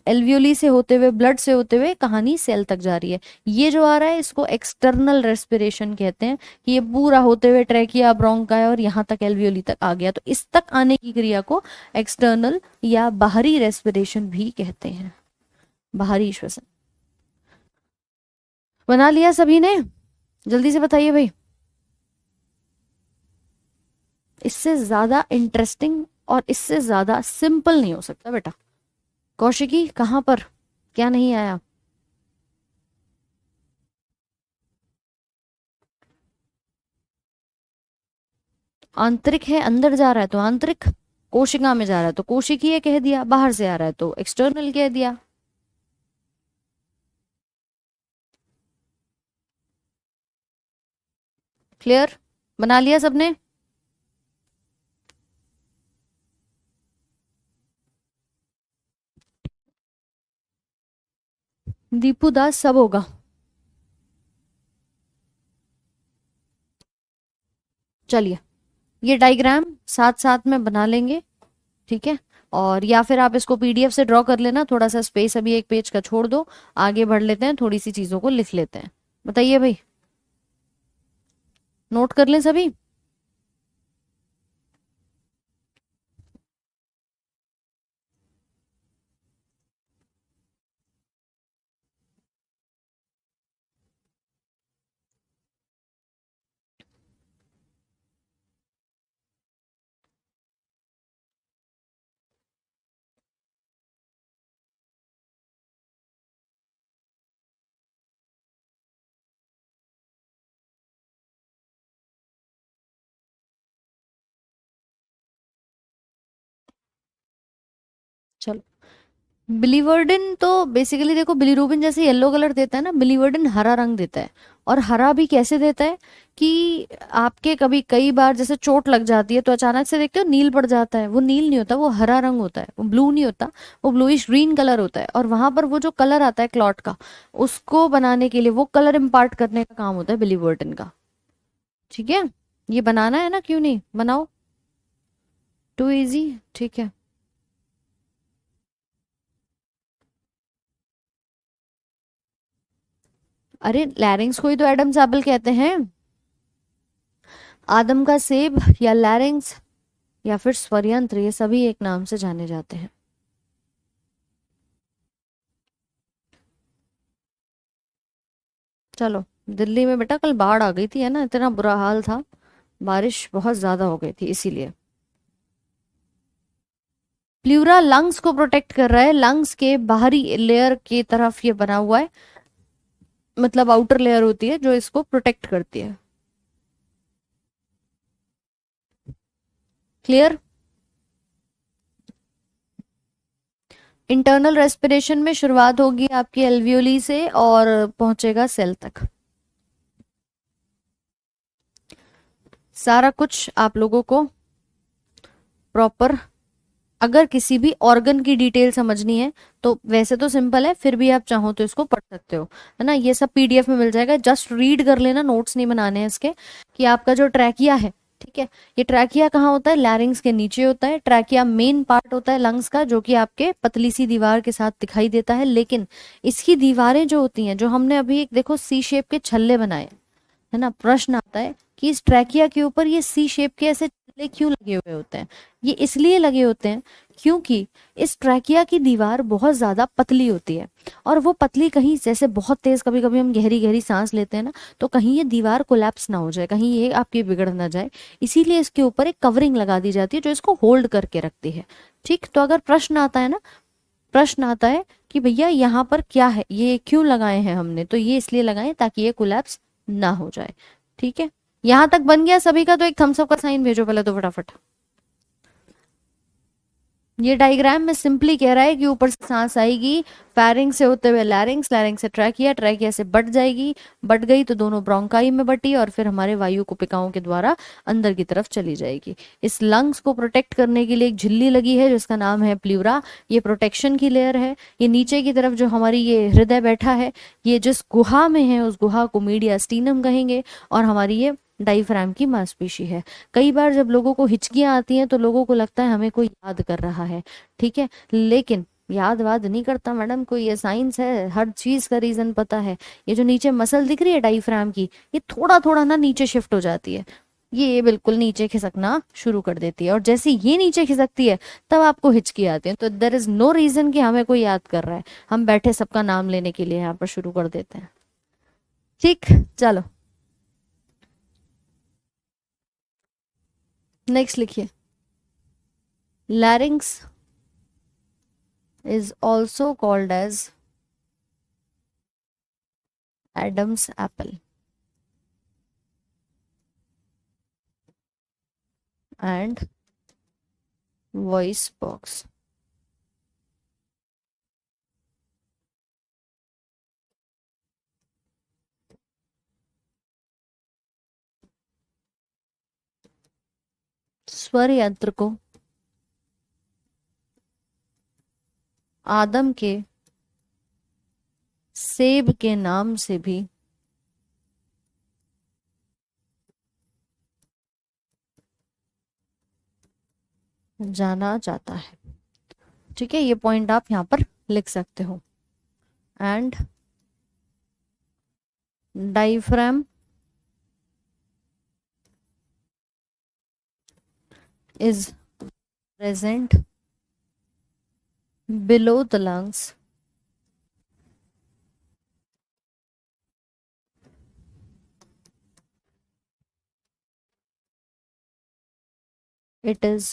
एल्वियोली से होते हुए, ब्लड से होते हुए कहानी सेल तक जा रही है। ये जो आ रहा है इसको एक्सटर्नल रेस्पिरेशन कहते हैं, कि ये पूरा होते हुए ट्रैकिया, ब्रोंकाई और यहाँ तक एल्वियोली तक आ गया, तो इस तक आने की क्रिया को एक्सटर्नल या बाहरी रेस्पिरेशन भी कहते हैं, बाहरी श्वसन। बना लिया सभी ने? जल्दी से बताइए भाई। इससे ज्यादा इंटरेस्टिंग और इससे ज्यादा सिंपल नहीं हो सकता बेटा। कौशिकी कहां पर, क्या नहीं आया? आंतरिक है, अंदर जा रहा है तो आंतरिक, कोशिका में जा रहा है तो कोशिकीय कह दिया, बाहर से आ रहा है तो एक्सटर्नल कह दिया। क्लियर? बना लिया सबने? दीपू दास सब होगा। चलिए, ये डायग्राम साथ साथ में बना लेंगे, ठीक है? और या फिर आप इसको पीडीएफ से ड्रॉ कर लेना, थोड़ा सा स्पेस अभी एक पेज का छोड़ दो, आगे बढ़ लेते हैं, थोड़ी सी चीजों को लिख लेते हैं। बताइए भाई, नोट कर लें सभी? चलो, बिलीवर्डिन तो बेसिकली देखो, बिलीरुबिन जैसे येलो कलर देता है ना, बिलीवर्डिन हरा रंग देता है। और हरा भी कैसे देता है कि आपके कभी कई बार जैसे चोट लग जाती है तो अचानक से देखते हो नील पड़ जाता है, वो नील नहीं होता, वो हरा रंग होता है, वो ब्लू नहीं होता, वो ब्लूइश ग्रीन कलर होता है। और वहां पर वो जो कलर आता है क्लॉट का, उसको बनाने के लिए, वो कलर इम्पार्ट करने का काम होता है बिलीवर्डिन का। ठीक है, ये बनाना है ना, क्यों नहीं बनाओ? टू इजी, ठीक है। अरे लैरिंग्स को ही तो एडम्स एप्पल कहते हैं। आदम का सेब या लैरिंग्स या फिर स्वरयंत्र, ये सभी एक नाम से जाने जाते हैं। चलो, दिल्ली में बेटा कल बाढ़ आ गई थी, है ना, इतना बुरा हाल था, बारिश बहुत ज्यादा हो गई थी इसीलिए। प्लूरा लंग्स को प्रोटेक्ट कर रहा है, लंग्स के बाहरी लेयर की तरफ ये बना हुआ है, मतलब आउटर लेयर होती है जो इसको प्रोटेक्ट करती है। क्लियर। इंटरनल रेस्पिरेशन में शुरुआत होगी आपकी एल्वियोली से और पहुंचेगा सेल तक। सारा कुछ आप लोगों को प्रॉपर, अगर किसी भी ऑर्गन की डिटेल समझनी है तो वैसे तो सिंपल है, फिर भी आप चाहो तो इसको पढ़ सकते हो, है ना, ये सब पीडीएफ में मिल जाएगा, जस्ट रीड कर लेना, नोट्स नहीं बनाने हैं इसके। कि आपका जो ट्रैकिया है, ठीक है, ये ट्रैकिया कहाँ होता है, लैरिंग्स के नीचे होता है। ट्रैकिया मेन पार्ट होता है लंग्स का, जो कि आपके पतली सी दीवार के साथ दिखाई देता है, लेकिन इसकी दीवारें जो होती हैं, जो हमने अभी एक देखो सी शेप के छल्ले बनाए, है ना, प्रश्न आता है कि इस ट्रैकिया के ऊपर ये सी शेप के ऐसे छल्ले क्यों लगे हुए होते हैं। ये इसलिए लगे होते हैं क्योंकि इस ट्रैकिया की दीवार बहुत ज्यादा पतली होती है, और वो पतली कहीं जैसे बहुत तेज, कभी कभी हम गहरी गहरी सांस लेते हैं ना, तो कहीं ये दीवार कोलैप्स ना हो जाए, कहीं ये आपकी बिगड़ ना जाए, इसीलिए इसके ऊपर एक कवरिंग लगा दी जाती है जो इसको होल्ड करके रखती है। ठीक, तो अगर प्रश्न आता है ना, प्रश्न आता है कि भैया यहाँ पर क्या है, ये क्यों लगाए हैं हमने, तो ये इसलिए लगाए ताकि ये कोलैप्स ना हो जाए। ठीक है, यहां तक बन गया सभी का, तो एक थम्स अप का साइन भेजो पहले तो फटाफट। ये डायग्राम में सिंपली कह रहा है कि ऊपर से सांस आएगी, फेरिंग से होते हुए लैरिंग्स, लैरिंग से ट्रैकिया, ट्रैकिया से बट जाएगी, बट गई तो दोनों ब्रोंकाई में बटी और फिर हमारे वायु कुपिकाओं के द्वारा अंदर की तरफ चली जाएगी। इस लंग्स को प्रोटेक्ट करने के लिए एक झिल्ली लगी है जिसका नाम है प्ल्यूरा, ये प्रोटेक्शन की लेयर है। ये नीचे की तरफ जो हमारी ये हृदय बैठा है, ये जिस गुहा में है उस गुहा को मीडियास्टीनम कहेंगे, और हमारी ये डाइफ्राम की मांसपेशी है। कई बार जब लोगों को हिचकियां आती हैं तो लोगों को लगता है हमें कोई याद कर रहा है, ठीक है, लेकिन याद वाद नहीं करता मैडम कोई, ये साइंस है, हर चीज का रीजन पता है। ये जो नीचे मसल दिख रही है डाइफ्राम की, ये थोड़ा थोड़ा ना नीचे शिफ्ट हो जाती है, ये बिल्कुल नीचे खिसकना शुरू कर देती है, और जैसे ये नीचे खिसकती है तब आपको हिचकी आती है, तो देर इज नो रीजन कि हमें कोई याद कर रहा है, हम बैठे सबका नाम लेने के लिए यहाँ पर शुरू कर देते हैं। ठीक, चलो नेक्स्ट लिखिए। larynx is also called as Adam's apple and voice box. स्वर यंत्र को आदम के सेब के नाम से भी जाना जाता है। ठीक है, ये पॉइंट आप यहाँ पर लिख सकते हो। And diaphragm is present below the lungs it is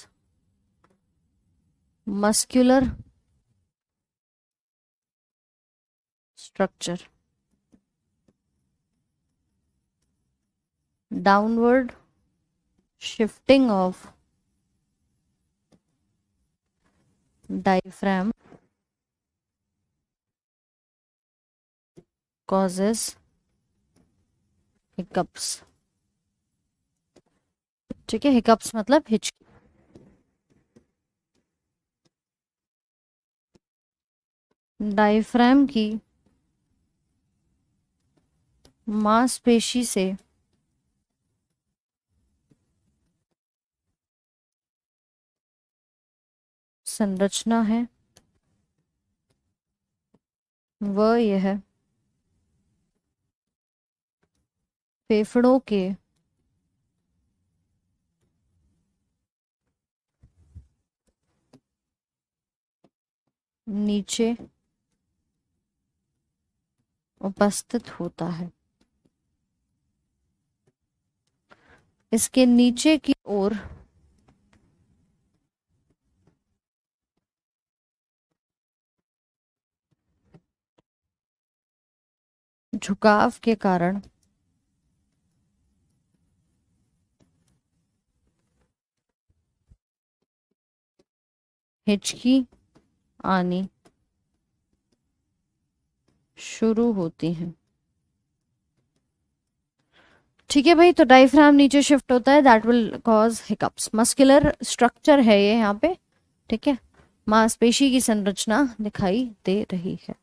muscular structure. Downward shifting of diaphragm causes hiccups. ठीक है, हिकअप्स मतलब हिचकी। डायफ्राम की मांसपेशी से संरचना है वह यह फेफड़ों के नीचे उपस्थित होता है। इसके नीचे की ओर झुकाव के कारण हिचकी आनी शुरू होती है। ठीक है भाई, तो डायफ्राम नीचे शिफ्ट होता है, that will cause hiccups. Muscular structure है ये यहाँ पे, ठीक है, मांसपेशी की संरचना दिखाई दे रही है।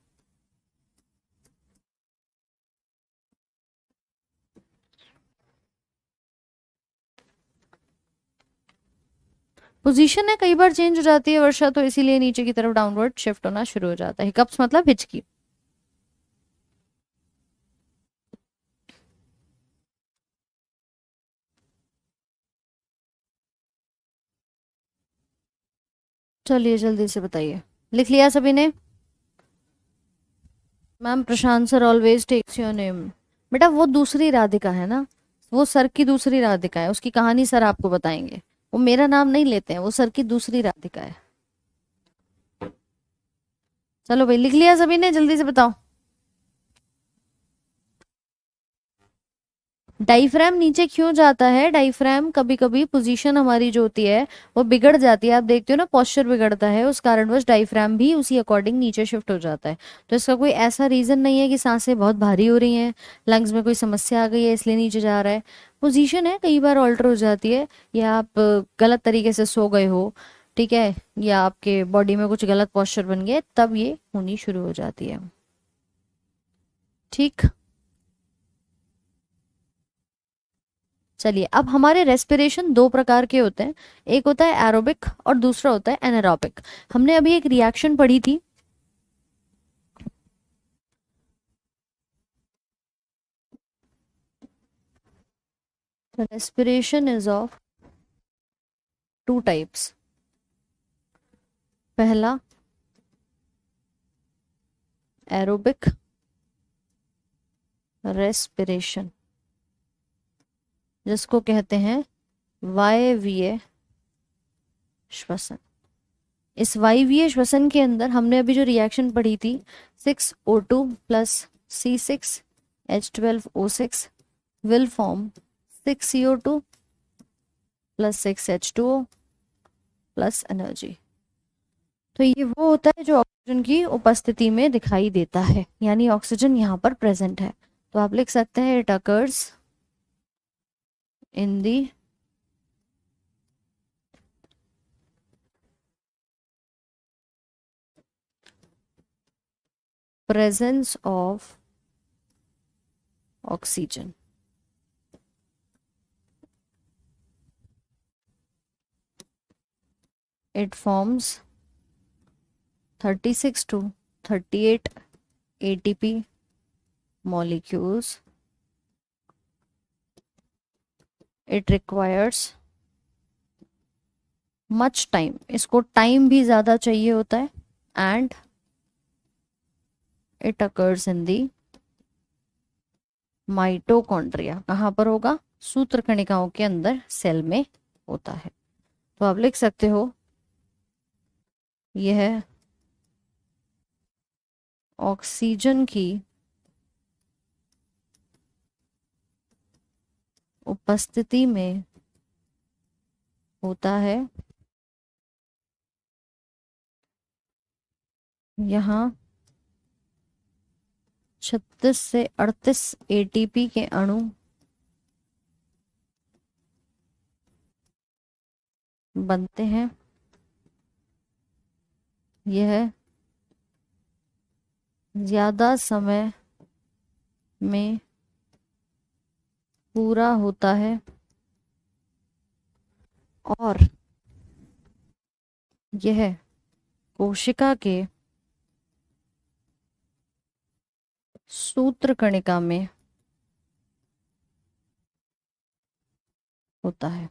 पोजीशन है कई बार चेंज हो जाती है वर्षा, तो इसीलिए नीचे की तरफ डाउनवर्ड शिफ्ट होना शुरू हो जाता है। हिकअप्स मतलब हिचकी। चलिए जल्दी से बताइए, लिख लिया सभी ने? Ma'am Prashant sir always takes your name. बेटा वो दूसरी राधिका है ना, वो सर की दूसरी राधिका है, उसकी कहानी सर आपको बताएंगे। वो मेरा नाम नहीं लेते हैं, वो सर की दूसरी राधिका है। चलो भाई, लिख लिया सभी ने? जल्दी से बताओ। डाइफ्राम नीचे क्यों जाता है? डाइफ्राम कभी कभी पोजीशन हमारी जो होती है वो बिगड़ जाती है, आप देखते हो ना, पोस्चर बिगड़ता है, उस कारणवश डाइफ्राम भी उसी अकॉर्डिंग नीचे शिफ्ट हो जाता है। तो इसका कोई ऐसा रीजन नहीं है कि सांसें बहुत भारी हो रही हैं, लंग्स में कोई समस्या आ गई है इसलिए नीचे जा रहा है। पोजीशन है कई बार ऑल्टर हो जाती है, या आप गलत तरीके से सो गए हो, ठीक है, या आपके बॉडी में कुछ गलत पोस्चर बन गए, तब ये होनी शुरू हो जाती है। ठीक, चलिए अब हमारे रेस्पिरेशन दो प्रकार के होते हैं, एक होता है एरोबिक और दूसरा होता है एनारोबिक। हमने अभी एक रिएक्शन पढ़ी थी, respiration is of two types. पहला एरोबिक रेस्पिरेशन, जिसको कहते हैं वायवीय श्वसन। इस वायवीय श्वसन के अंदर हमने अभी जो रिएक्शन पढ़ी थी, 6O2 plus C6H12O6 will form 6CO2 plus 6H2O plus energy. तो ये वो होता है जो ऑक्सीजन की उपस्थिति में दिखाई देता है, यानी ऑक्सीजन यहाँ पर प्रेजेंट है। तो आप लिख सकते हैं it occurs in the presence of oxygen। It forms 36 to 38 ATP molecules। It requires much time, इसको टाइम भी ज्यादा चाहिए होता है, and it occurs in the mitochondria. कहाँ पर होगा? सूत्र कणिकाओं के अंदर, सेल में होता है। तो आप लिख सकते हो यह ऑक्सीजन की उपस्थिति में होता है। यहाँ 36 से 38 एटीपी के अणु बनते हैं। यह ज्यादा समय में पूरा होता है और यह कोशिका के सूत्र कणिका में होता है।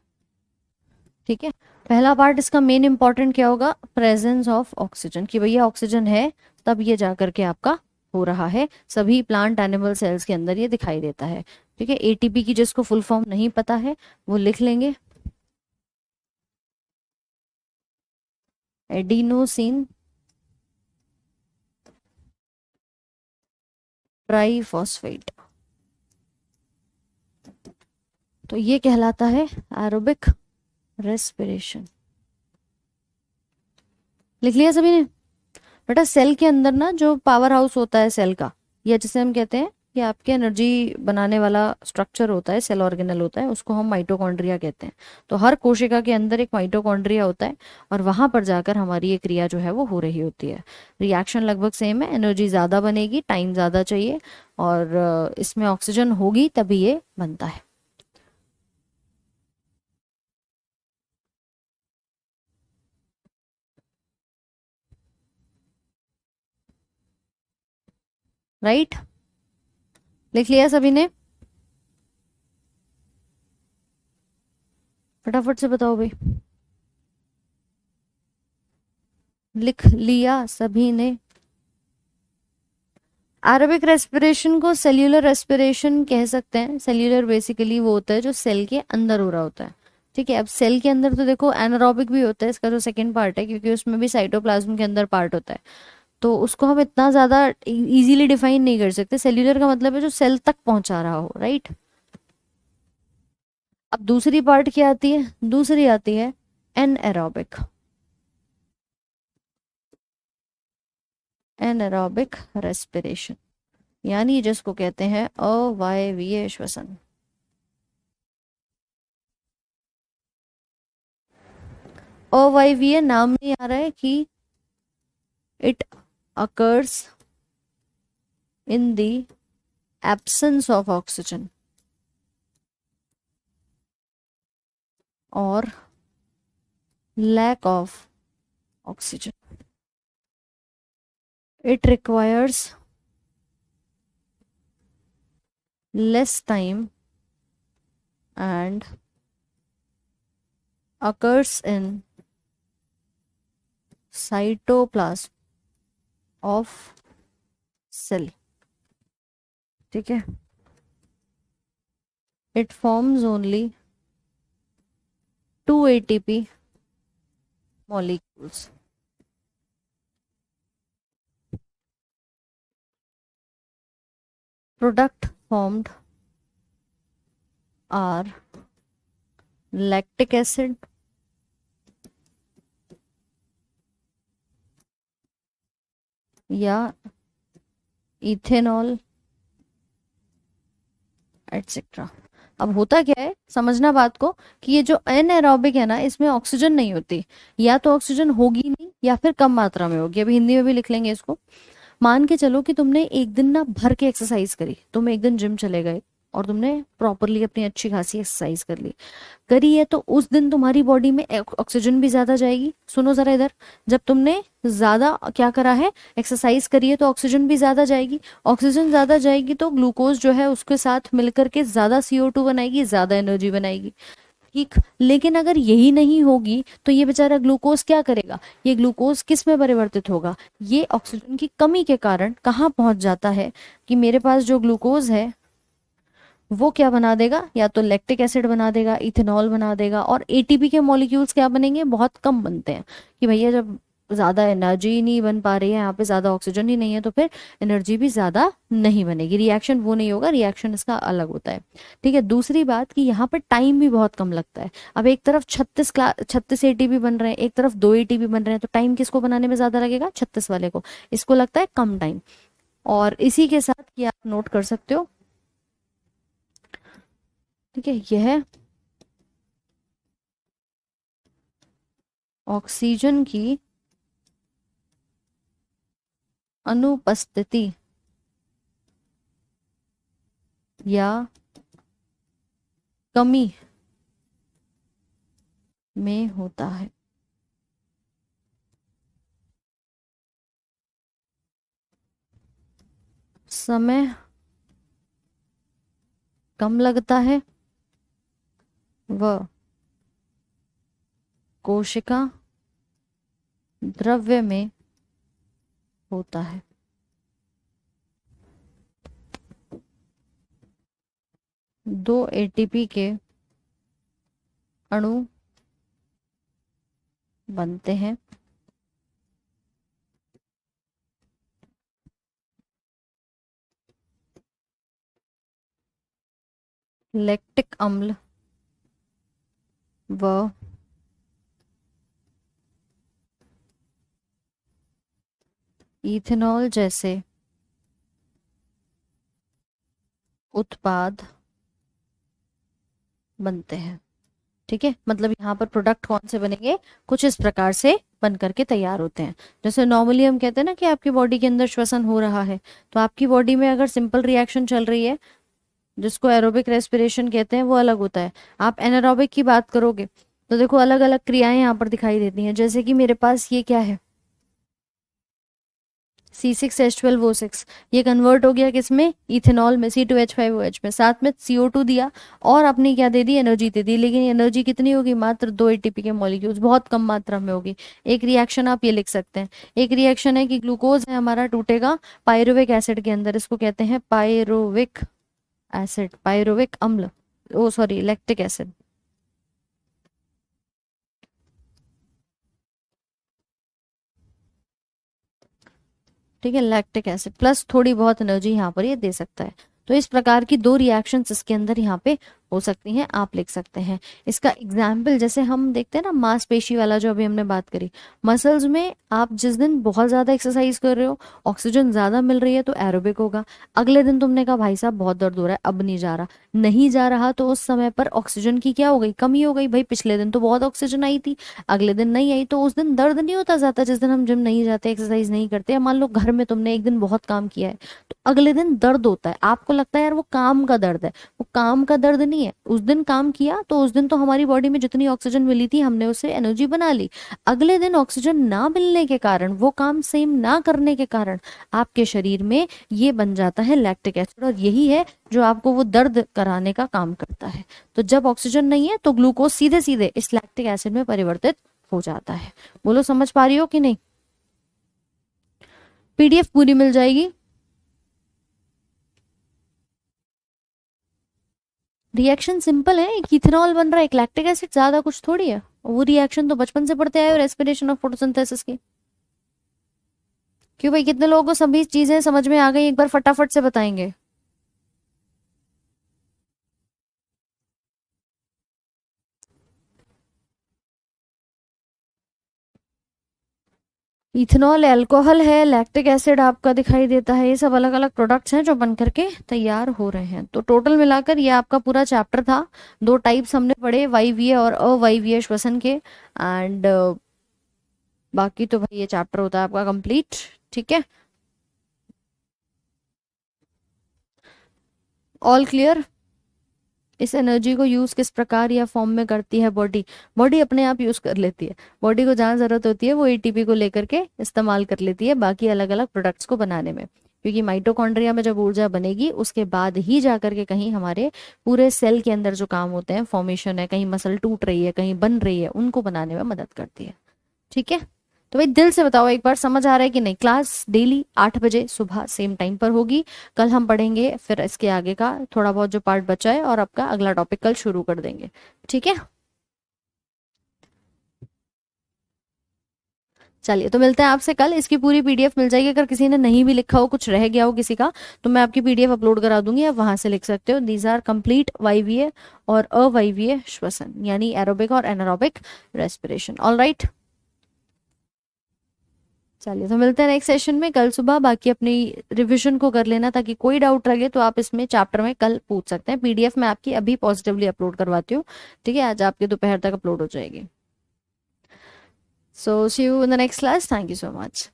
ठीक है, पहला पार्ट इसका मेन इंपॉर्टेंट क्या होगा, प्रेजेंस ऑफ ऑक्सीजन, कि भैया ऑक्सीजन है तब ये जा करके आपका हो रहा है। सभी प्लांट एनिमल सेल्स के अंदर ये दिखाई देता है। ठीक है, एटीपी की जिसको फुल फॉर्म नहीं पता है वो लिख लेंगे, एडिनोसिन ट्राइफॉस्फेट। तो ये कहलाता है एरोबिक रेस्पिरेशन। लिख लिया सभी ने? बेटा सेल के अंदर ना जो पावर हाउस होता है सेल का, या जिसे हम कहते हैं कि आपके एनर्जी बनाने वाला स्ट्रक्चर होता है, सेल ऑर्गेनल होता है, उसको हम माइटोकॉन्ड्रिया कहते हैं। तो हर कोशिका के अंदर एक माइटोकॉन्ड्रिया होता है और वहां पर जाकर हमारी ये क्रिया जो है वो हो रही होती है। रिएक्शन लगभग सेम है, एनर्जी ज़्यादा बनेगी, टाइम ज़्यादा चाहिए, और इसमें ऑक्सीजन होगी तभी ये बनता है। राइट, लिख लिया सभी ने? फटाफट से बताओ भाई, लिख लिया सभी ने? एरोबिक रेस्पिरेशन को सेल्यूलर रेस्पिरेशन कह सकते हैं। सेल्यूलर बेसिकली वो होता है जो सेल के अंदर हो रहा होता है। ठीक है, अब सेल के अंदर तो देखो एनारोबिक भी होता है, इसका जो सेकंड पार्ट है, क्योंकि उसमें भी साइटोप्लाज्म के अंदर पार्ट होता है, तो उसको हम इतना ज्यादा इजीली डिफाइन नहीं कर सकते। सेल्यूलर का मतलब है जो सेल तक पहुंचा रहा हो, राइट। अब दूसरी पार्ट क्या आती है? दूसरी आती है एनएरोबिक। एनएरोबिक रेस्पिरेशन, यानी जिसको कहते हैं अवायवीय श्वसन। अवायवीय नाम में ही आ रहा है कि it occurs in the absence of oxygen और lack of oxygen. It requires less time and occurs in cytoplasm of cell। ठीक है, it forms only 2 ATP molecules। Product formed are lactic acid, या इथेनॉल एटसेट्रा। अब होता क्या है, समझना बात को, कि ये जो एनएरोबिक है ना, इसमें ऑक्सीजन नहीं होती, या तो ऑक्सीजन होगी नहीं या फिर कम मात्रा में होगी। अभी हिंदी में भी लिख लेंगे इसको। मान के चलो कि तुमने एक दिन ना भर के एक्सरसाइज करी, तुम एक दिन जिम चले गए और तुमने प्रॉपरली अपनी अच्छी खासी एक्सरसाइज कर ली, करी है, तो उस दिन तुम्हारी बॉडी में ऑक्सीजन भी ज्यादा जाएगी। सुनो जरा इधर, जब तुमने ज्यादा क्या करा है, एक्सरसाइज करी है, तो ऑक्सीजन भी ज्यादा जाएगी। ऑक्सीजन ज्यादा जाएगी तो ग्लूकोज जो है उसके साथ मिलकर के ज्यादा CO2 बनाएगी, ज्यादा एनर्जी बनाएगी। ठीक, लेकिन अगर यही नहीं होगी तो ये बेचारा ग्लूकोज क्या करेगा? ये ग्लूकोज किस में परिवर्तित होगा? ये ऑक्सीजन की कमी के कारण कहाँ पहुंच जाता है कि मेरे पास जो ग्लूकोज है वो क्या बना देगा, या तो लैक्टिक एसिड बना देगा, इथेनॉल बना देगा, और एटीपी के मॉलिक्यूल्स क्या बनेंगे, बहुत कम बनते हैं। कि भैया जब ज्यादा एनर्जी नहीं बन पा रही है, यहाँ पे ज्यादा ऑक्सीजन ही नहीं है, तो फिर एनर्जी भी ज्यादा नहीं बनेगी, रिएक्शन वो नहीं होगा, रिएक्शन इसका अलग होता है। ठीक है, दूसरी बात कि यहाँ पे टाइम भी बहुत कम लगता है। अब एक तरफ 36 एटीपी बन रहे हैं, एक तरफ 2 एटीपी बन रहे हैं, तो टाइम किसको बनाने में ज्यादा लगेगा? 36 वाले को। इसको लगता है कम टाइम। और इसी के साथ कि आप नोट कर सकते हो, ठीक है, यह ऑक्सीजन की अनुपस्थिति या कमी में होता है। समय कम लगता है, व कोशिका द्रव्य में होता है। दो एटीपी के अणु बनते हैं। लैक्टिक अम्ल व इथेनॉल जैसे उत्पाद बनते हैं। ठीक है, मतलब यहाँ पर प्रोडक्ट कौन से बनेंगे, कुछ इस प्रकार से बन करके तैयार होते हैं। जैसे नॉर्मली हम कहते हैं ना कि आपकी बॉडी के अंदर श्वसन हो रहा है, तो आपकी बॉडी में अगर सिंपल रिएक्शन चल रही है जिसको एरोबिक रेस्पिरेशन कहते हैं, वो अलग होता है। आप एनारोबिक की बात करोगे तो देखो अलग अलग क्रियाएं यहाँ पर दिखाई देती हैं। जैसे कि मेरे पास ये क्या है, C6H12O6, ये कन्वर्ट हो गया किसमें, इथेनॉल में, C2H5OH में, साथ में CO2 दिया और अपनी क्या दे दी, एनर्जी दे दी। लेकिन एनर्जी कितनी होगी, मात्र 2 एटीपी के मॉलिक्यूल्स, बहुत कम मात्रा में होगी। एक रिएक्शन आप ये लिख सकते हैं, एक रिएक्शन है कि ग्लूकोज है हमारा टूटेगा पायरुविक एसिड के अंदर, इसको कहते हैं पायरुविक एसिड, पायरुविक अम्ल, ओ सॉरी लैक्टिक एसिड। ठीक है, लैक्टिक एसिड प्लस थोड़ी बहुत एनर्जी यहाँ पर ये दे सकता है। तो इस प्रकार की दो रिएक्शंस इसके अंदर यहाँ पे हो सकती हैं, आप लिख सकते हैं। इसका एग्जाम्पल जैसे हम देखते हैं ना, मांसपेशी वाला जो अभी हमने बात करी, मसल्स में आप जिस दिन बहुत ज्यादा एक्सरसाइज कर रहे हो, ऑक्सीजन ज्यादा मिल रही है तो एरोबिक होगा। अगले दिन तुमने कहा भाई साहब बहुत दर्द हो रहा है, अब नहीं जा रहा, नहीं जा रहा, तो उस समय पर ऑक्सीजन की क्या हो गई, कमी हो गई। भाई पिछले दिन तो बहुत ऑक्सीजन आई थी, अगले दिन नहीं आई, तो उस दिन दर्द नहीं होता ज्यादा। जिस दिन हम जिम नहीं जाते, एक्सरसाइज नहीं करते, या मान लो घर में तुमने एक दिन बहुत काम किया है, तो अगले दिन दर्द होता है। आपको लगता है यार वो काम का दर्द है, वो काम का दर्द नहीं है। उस दिन काम किया तो उस दिन तो हमारी बॉडी में जितनी ऑक्सीजन मिली थी हमने उससे एनर्जी बना ली। अगले दिन ऑक्सीजन ना मिलने के कारण, वो काम सेम ना करने के कारण आपके शरीर में ये बन जाता है लैक्टिक एसिड, और यही है जो आपको वो दर्द कराने का काम करता है। तो जब ऑक्सीजन नहीं है तो ग्लूकोज सीधे सीधे इस लैक्टिक एसिड में परिवर्तित हो जाता है। बोलो समझ पा रही हो कि नहीं। पीडीएफ पूरी मिल जाएगी। रिएक्शन सिंपल है, एक इथेनॉल बन रहा है, एक लैक्टिक एसिड, ज्यादा कुछ थोड़ी है। वो रिएक्शन तो बचपन से पढ़ते आए हो, रेस्पिरेशन ऑफ फोटोसिंथेसिस की। क्यों भाई, कितने लोगों को सभी चीजें समझ में आ गई, एक बार फटाफट से बताएंगे। इथेनॉल अल्कोहल है, लैक्टिक एसिड आपका दिखाई देता है, ये सब अलग अलग प्रोडक्ट्स हैं जो बन करके तैयार हो रहे हैं। तो टोटल मिलाकर ये आपका पूरा चैप्टर था। दो टाइप्स हमने पढ़े, वायवीय और अवायवीय श्वसन के, एंड बाकी तो भाई ये चैप्टर होता है आपका कंप्लीट। ठीक है, ऑल क्लियर। इस एनर्जी को यूज किस प्रकार या फॉर्म में करती है बॉडी, बॉडी अपने आप यूज कर लेती है। बॉडी को जहाँ जरूरत होती है वो एटीपी को लेकर के इस्तेमाल कर लेती है बाकी अलग अलग प्रोडक्ट्स को बनाने में। क्योंकि माइटोकॉन्ड्रिया में जब ऊर्जा बनेगी उसके बाद ही जा करके कहीं हमारे पूरे सेल के अंदर जो काम होते हैं, फॉर्मेशन है, कहीं मसल टूट रही है, कहीं बन रही है, उनको बनाने में मदद करती है। ठीक है, तो भाई दिल से बताओ एक बार, समझ आ रहा है कि नहीं। क्लास डेली 8 बजे सुबह सेम टाइम पर होगी। कल हम पढ़ेंगे फिर इसके आगे का थोड़ा बहुत जो पार्ट बचा है, और आपका अगला टॉपिक कल शुरू कर देंगे। ठीक है, चलिए तो मिलते हैं आपसे कल। इसकी पूरी पीडीएफ मिल जाएगी, अगर किसी ने नहीं भी लिखा हो, कुछ रह गया हो किसी का, तो मैं आपकी पीडीएफ अपलोड करा दूंगी, आप वहां से लिख सकते हो। दीज आर कंप्लीट वायवीय और अवायवीय श्वसन, यानी एरोबिक और एनारोबिक रेस्पिरेशन। ऑल राइट, चलिए तो मिलते हैं नेक्स्ट सेशन में कल सुबह। बाकी अपनी रिवीजन को कर लेना, ताकि कोई डाउट रहे तो आप इसमें चैप्टर में कल पूछ सकते हैं। पीडीएफ मैं आपकी अभी पॉजिटिवली अपलोड करवाती हूँ। ठीक है, आज आपके दोपहर तक अपलोड हो जाएगी। So see you in the next class, thank you so much.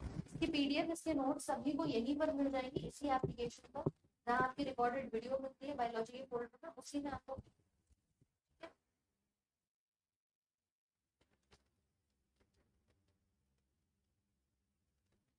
इसकी पीडीएफ, इसके नोट्स सभी को यहीं पर मिल जाएंगी, इसी एप्लीकेशन पर, जहाँ आपकी रिकॉर्डेड वीडियो मिलती है बायोलॉजी के फोल्डर पर, उसी में आपको